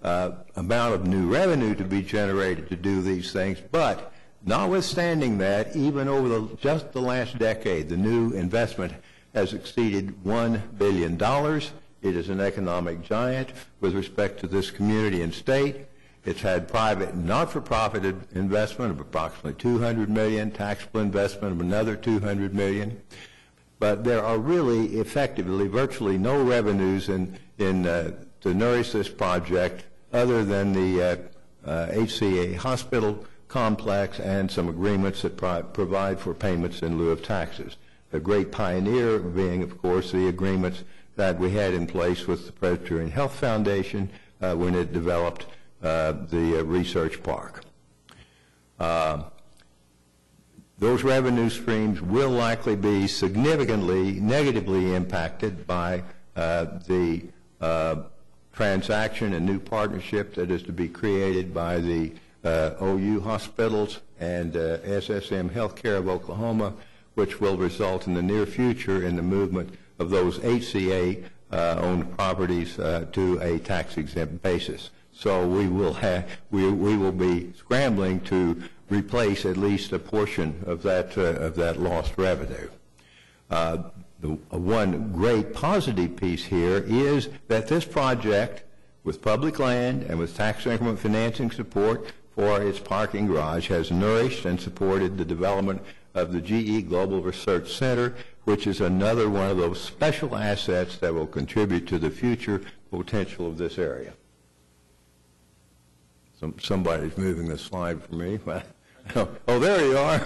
amount of new revenue to be generated to do these things, but notwithstanding that, even over just the last decade, the new investment has exceeded $1 billion. It is an economic giant with respect to this community and state. It's had private not-for-profit investment of approximately $200 million, taxable investment of another $200 million. But there are really effectively virtually no revenues to nourish this project other than the HCA hospital complex and some agreements that provide for payments in lieu of taxes. The great pioneer being, of course, the agreements that we had in place with the Presbyterian Health Foundation when it developed the research park. Those revenue streams will likely be significantly negatively impacted by the transaction and new partnership that is to be created by the OU hospitals and SSM Healthcare of Oklahoma, which will result in the near future in the movement of those HCA-owned properties to a tax-exempt basis. So we will be scrambling to replace at least a portion of that lost revenue. One great positive piece here is that this project, with public land and with tax increment financing support for its parking garage, has nourished and supported the development of the GE Global Research Center, which is another one of those special assets that will contribute to the future potential of this area. Somebody's moving the slide for me. Oh, there you are.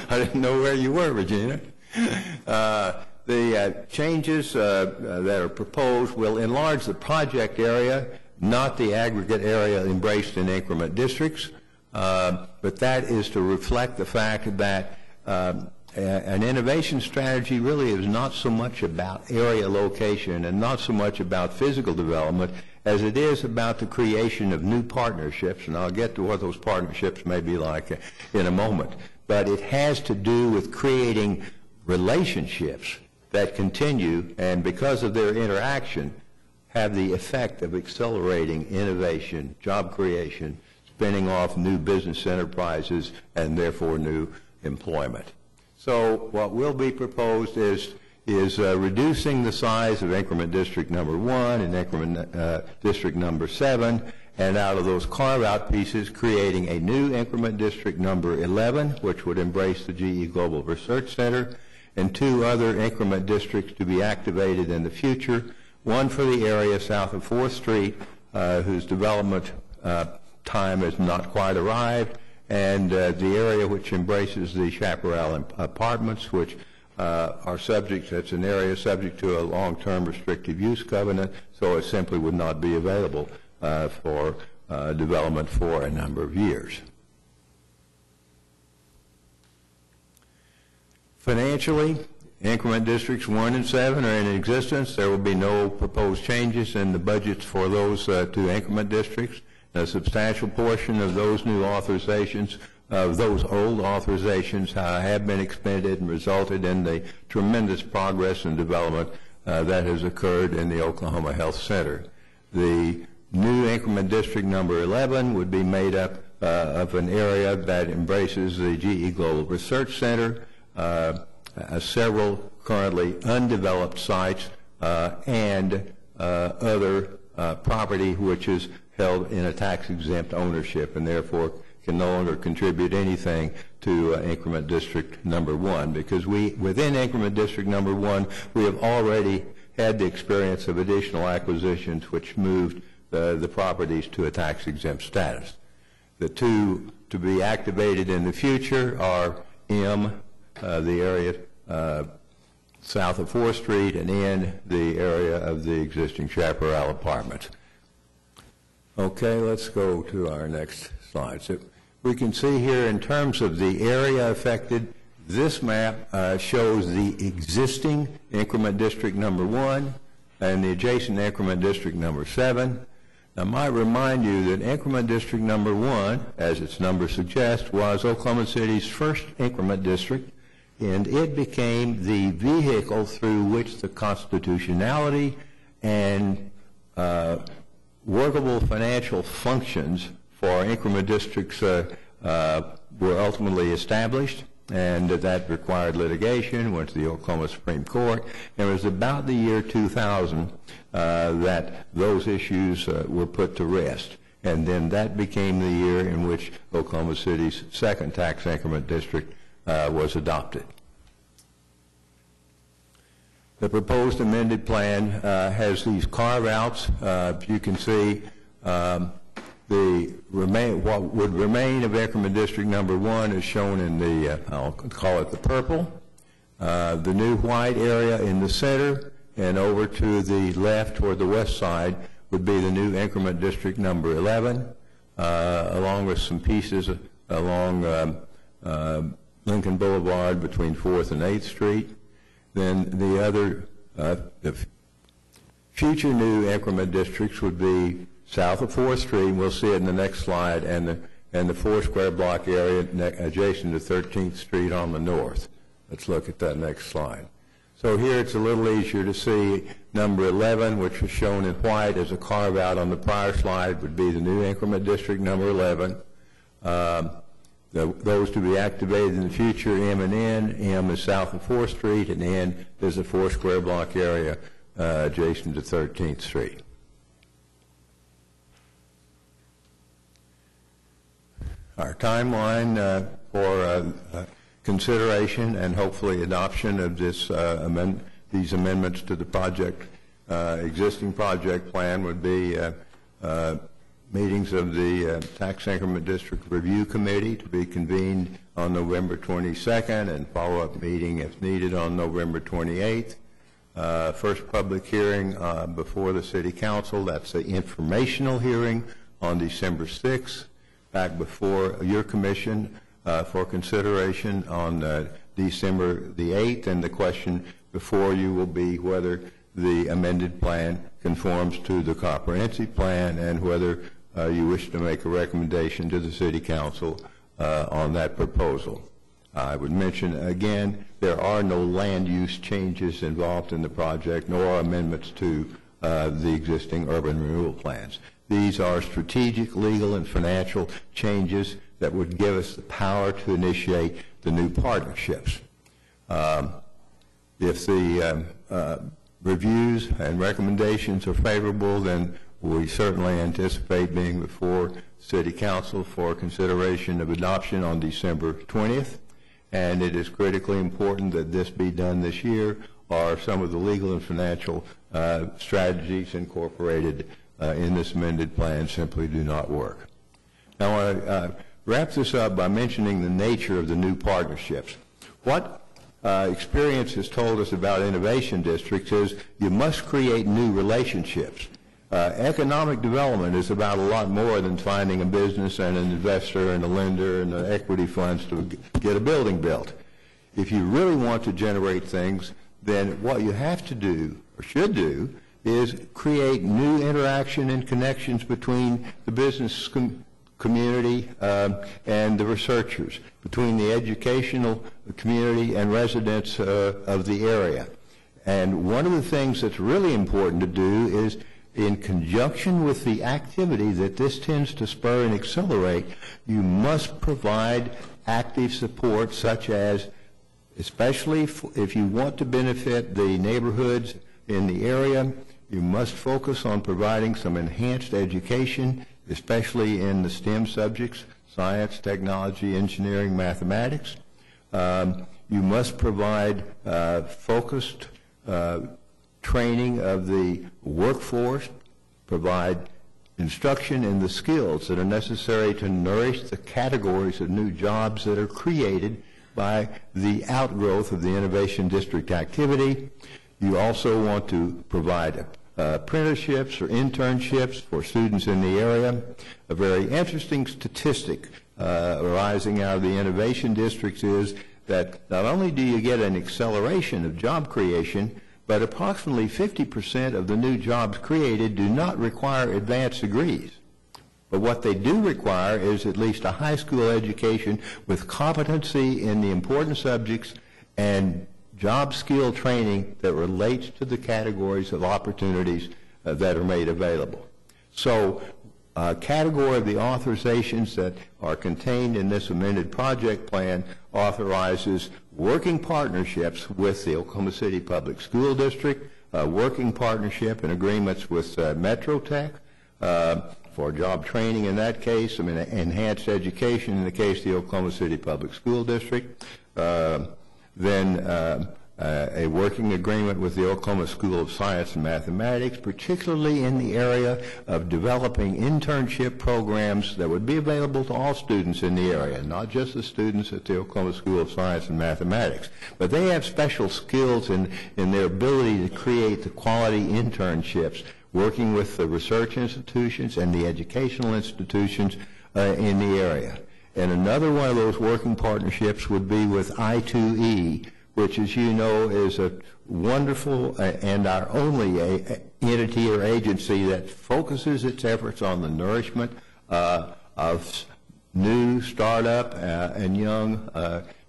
I didn't know where you were, Regina. The changes that are proposed will enlarge the project area, not the aggregate area embraced in increment districts, but that is to reflect the fact that an innovation strategy really is not so much about area location and not so much about physical development as it is about the creation of new partnerships, and I'll get to what those partnerships may be like in a moment. But it has to do with creating relationships that continue, and because of their interaction, have the effect of accelerating innovation, job creation, spinning off new business enterprises, and therefore new employment. So what will be proposed is reducing the size of increment district number 1 and increment district number 7, and out of those carve-out pieces, creating a new increment district number 11, which would embrace the GE Global Research Center, and 2 other increment districts to be activated in the future, one for the area south of 4th Street, whose development time has not quite arrived, and the area which embraces the Chaparral Apartments, which are subject, that's an area subject to a long-term restrictive use covenant, so it simply would not be available for development for a number of years. Financially, increment districts 1 and 7 are in existence. There will be no proposed changes in the budgets for those 2 increment districts. A substantial portion of those new authorizations, of those old authorizations, have been expended and resulted in the tremendous progress and development that has occurred in the Oklahoma Health Center. The new increment district number 11 would be made up of an area that embraces the GE Global Research Center, several currently undeveloped sites and other property which is held in a tax-exempt ownership and therefore can no longer contribute anything to increment district number 1, because within increment district number 1, we have already had the experience of additional acquisitions which moved the properties to a tax-exempt status. The two to be activated in the future are M, the area south of 4th Street, and N, the area of the existing Chaparral Apartments. Okay, let's go to our next slide. So we can see here in terms of the area affected, this map shows the existing increment district number 1 and the adjacent increment district number 7. I might remind you that increment district number 1, as its number suggests, was Oklahoma City's first increment district, and it became the vehicle through which the constitutionality and workable financial functions for increment districts were ultimately established, and that required litigation, went to the Oklahoma Supreme Court, and it was about the year 2000 that those issues were put to rest. And then that became the year in which Oklahoma City's second tax increment district was adopted. The proposed amended plan has these carve-outs. You can see what would remain of increment district number 1 is shown in the, I'll call it the purple. The new white area in the center, and over to the left toward the west side would be the new increment district number 11, along with some pieces along Lincoln Boulevard between 4th and 8th Street. Then the other, the future new increment districts would be south of 4th Street, we'll see it in the next slide, and the 4 square block area adjacent to 13th Street on the north. Let's look at that next slide. So here it's a little easier to see number 11, which was shown in white as a carve out on the prior slide, would be the new increment district number 11. Those to be activated in the future, M and N. M is south of 4th Street, and N is a 4 square block area adjacent to 13th Street. Our timeline for consideration and hopefully adoption of this these amendments to the project, existing project plan would be meetings of the Tax Increment District Review Committee to be convened on November 22nd and follow-up meeting if needed on November 28th. First public hearing before the City Council, that's the informational hearing on December 6th. Back before your commission for consideration on December the 8th, and the question before you will be whether the amended plan conforms to the comprehensive plan and whether you wish to make a recommendation to the City Council on that proposal. I would mention again, there are no land use changes involved in the project, nor amendments to the existing urban renewal plans. These are strategic, legal, and financial changes that would give us the power to initiate the new partnerships. If the reviews and recommendations are favorable, then we certainly anticipate being before City Council for consideration of adoption on December 20th. And it is critically important that this be done this year, or some of the legal and financial strategies incorporated in this amended plan simply do not work. Now, I wrap this up by mentioning the nature of the new partnerships. What experience has told us about innovation districts is you must create new relationships. Economic development is about a lot more than finding a business and an investor and a lender and the equity funds to get a building built. If you really want to generate things, then what you have to do, or should do, is create new interaction and connections between the business community and the researchers, between the educational community and residents of the area. And one of the things that's really important to do is, in conjunction with the activity that this tends to spur and accelerate, you must provide active support such as especially if you want to benefit the neighborhoods in the area. You must focus on providing some enhanced education, especially in the STEM subjects, science, technology, engineering, mathematics. You must provide focused training of the workforce, provide instruction in the skills that are necessary to nourish the categories of new jobs that are created by the outgrowth of the Innovation District activity. You also want to provide apprenticeships or internships for students in the area. A very interesting statistic arising out of the Innovation Districts is that not only do you get an acceleration of job creation, but approximately 50% of the new jobs created do not require advanced degrees. But what they do require is at least a high school education with competency in the important subjects and job skill training that relates to the categories of opportunities that are made available. So a category of the authorizations that are contained in this amended project plan authorizes working partnerships with the Oklahoma City Public School District, working partnership and agreements with MetroTech for job training in that case, enhanced education in the case of the Oklahoma City Public School District, then a working agreement with the Oklahoma School of Science and Mathematics, particularly in the area of developing internship programs that would be available to all students in the area, not just the students at the Oklahoma School of Science and Mathematics. But they have special skills in their ability to create the quality internships, working with the research institutions and the educational institutions in the area. And another one of those working partnerships would be with I2E, which, as you know, is a wonderful and our only entity or agency that focuses its efforts on the nourishment of new startup and young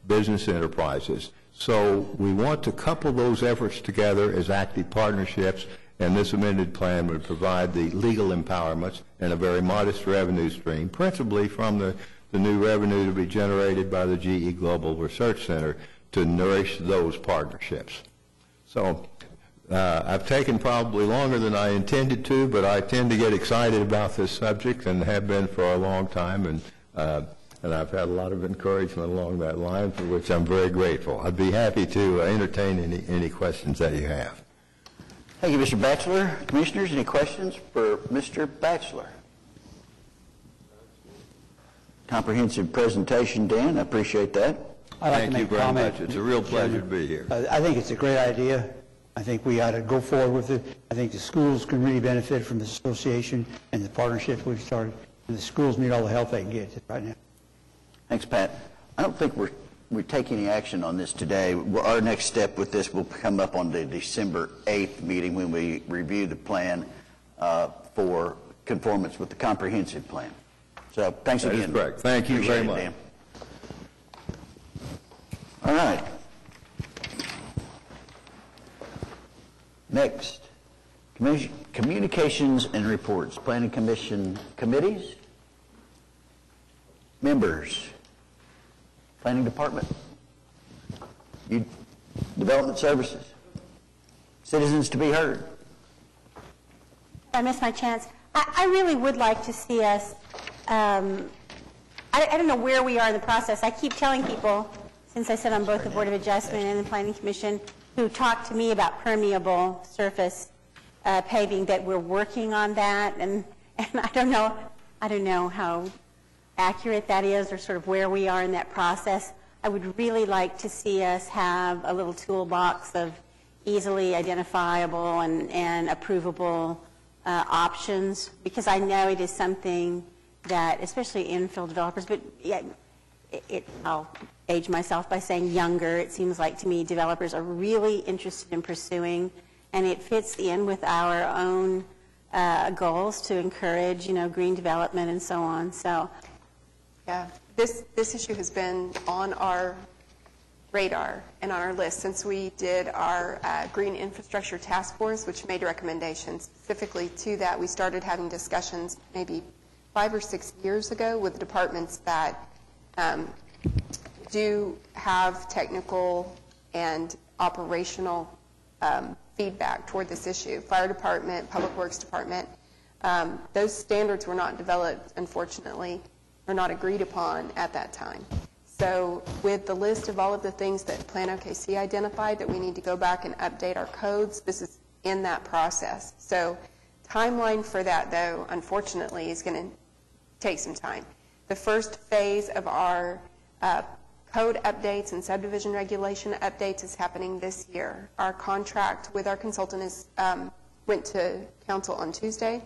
business enterprises. So we want to couple those efforts together as active partnerships, and this amended plan would provide the legal empowerments and a very modest revenue stream, principally from the new revenue to be generated by the GE Global Research Center, to nourish those partnerships. So I've taken probably longer than I intended to, but I tend to get excited about this subject and have been for a long time, and I've had a lot of encouragement along that line, for which I'm very grateful. I'd be happy to entertain any questions that you have. Thank you, Mr. Batchelor. Commissioners, any questions for Mr. Batchelor? Comprehensive presentation, Dan. I appreciate that. Thank you very much. It's a real pleasure to be here. I think it's a great idea. I think we ought to go forward with it. I think the schools can really benefit from the association and the partnership we've started. And the schools need all the help they can get right now. Thanks, Pat. I don't think we're taking any action on this today. Our next step with this will come up on the December 8th meeting when we review the plan for conformance with the comprehensive plan. So thanks again. That is correct. Thank you very much. Dan. All right. Next, communications and reports. Planning Commission committees, members, Planning Department, Development Services, citizens to be heard. I missed my chance. I really would like to see us, I don't know where we are in the process. I keep telling people, since I sit on both the Board of Adjustment and the Planning Commission, who talk to me about permeable surface paving, that we're working on that, and I don't know how accurate that is or sort of where we are in that process. I would really like to see us have a little toolbox of easily identifiable and approvable options, because I know it is something that, especially infill developers, but yeah, I'll age myself by saying younger, it seems like to me developers are really interested in pursuing, and it fits in with our own goals to encourage, green development and so on. So, yeah, this issue has been on our radar and on our list since we did our Green Infrastructure Task Force, which made recommendations specifically to that. We started having discussions maybe 5 or 6 years ago with departments that do have technical and operational feedback toward this issue. Fire department, public works department, those standards were not developed, unfortunately, or not agreed upon at that time. So with the list of all of the things that Plan OKC identified that we need to go back and update our codes, this is in that process. So timeline for that, though, unfortunately, is going to take some time. The first phase of our code updates and subdivision regulation updates is happening this year. Our contract with our consultant is went to council on Tuesday.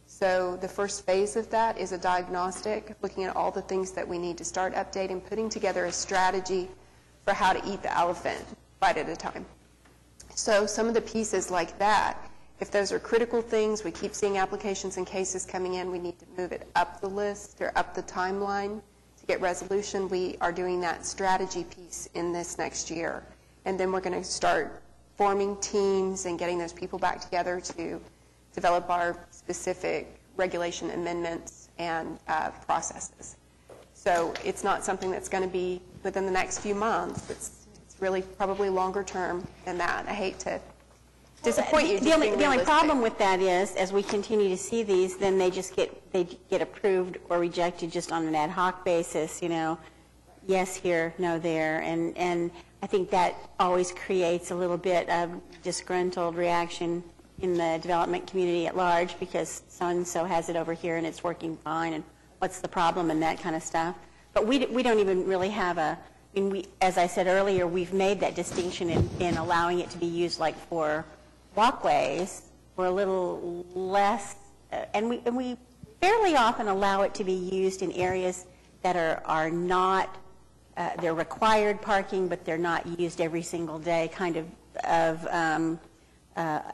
So the first phase of that is a diagnostic, looking at all the things that we need to start updating, putting together a strategy for how to eat the elephant bite at a time. So some of the pieces like that, if those are critical things, we keep seeing applications and cases coming in, we need to move it up the list or up the timeline to get resolution. We are doing that strategy piece in this next year. And then we're going to start forming teams and getting those people back together to develop our specific regulation amendments and processes. So it's not something that's going to be within the next few months. It's really probably longer term than that. I hate to disappoint you. The only problem with that is, as we continue to see these, then they get approved or rejected just on an ad hoc basis. You know, yes here, no there, and I think that always creates a little bit of disgruntled reaction in the development community at large, because so-and-so has it over here and it's working fine, and what's the problem and that kind of stuff. But we don't even really have as I said earlier, we've made that distinction in allowing it to be used like for walkways. We're a little less, and we fairly often allow it to be used in areas that are not, they're required parking, but they're not used every single day, kind of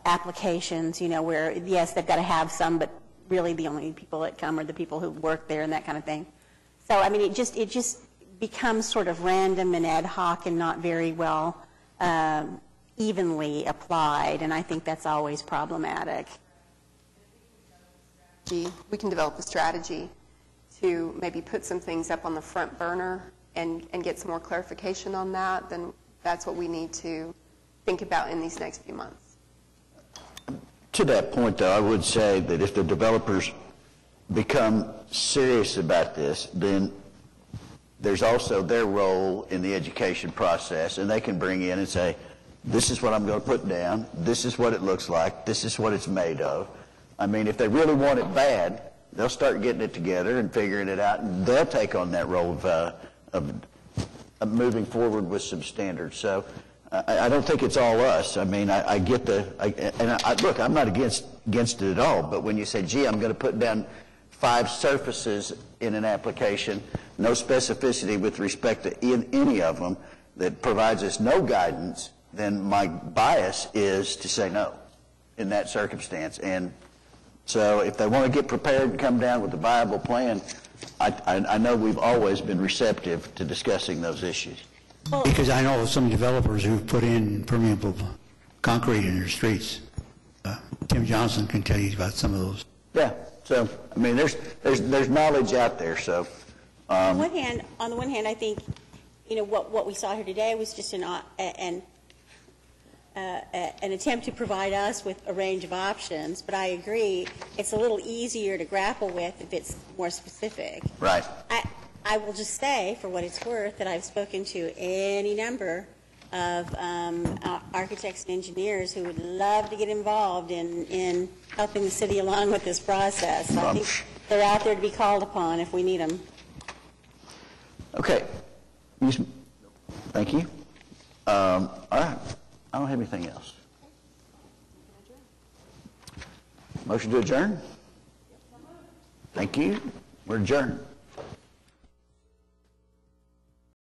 applications, you know, where, yes, they've got to have some, but really the only people that come are the people who work there and that kind of thing. So, I mean, it just becomes sort of random and ad hoc and not very well evenly applied, and I think that's always problematic. We can develop a strategy to maybe put some things up on the front burner and get some more clarification on that. Then that's what we need to think about in these next few months. To that point, though, I would say that if the developers become serious about this, then there's also their role in the education process, and they can bring in and say, this is what I'm going to put down, this is what it looks like, this is what it's made of. I mean, if they really want it bad, they'll start getting it together and figuring it out, and they'll take on that role of moving forward with some standards. So I don't think it's all us. I mean, I get look, I'm not against it at all, but when you say, gee, I'm going to put down 5 surfaces in an application, no specificity with respect to any of them, that provides us no guidance, then my bias is to say no in that circumstance. And so if they want to get prepared and come down with a viable plan, I know we've always been receptive to discussing those issues. Because I know some developers who've put in permeable concrete in their streets. Tim Johnson can tell you about some of those. Yeah. So I mean, there's knowledge out there. So on the one hand, I think, you know, what we saw here today was just an attempt to provide us with a range of options. But I agree, it's a little easier to grapple with if it's more specific. Right. I will just say, for what it's worth, that I've spoken to any number of architects and engineers who would love to get involved in helping the city along with this process. So I think they're out there to be called upon if we need them. Okay. Thank you. All right. I don't have anything else. Motion to adjourn? Thank you. We're adjourned.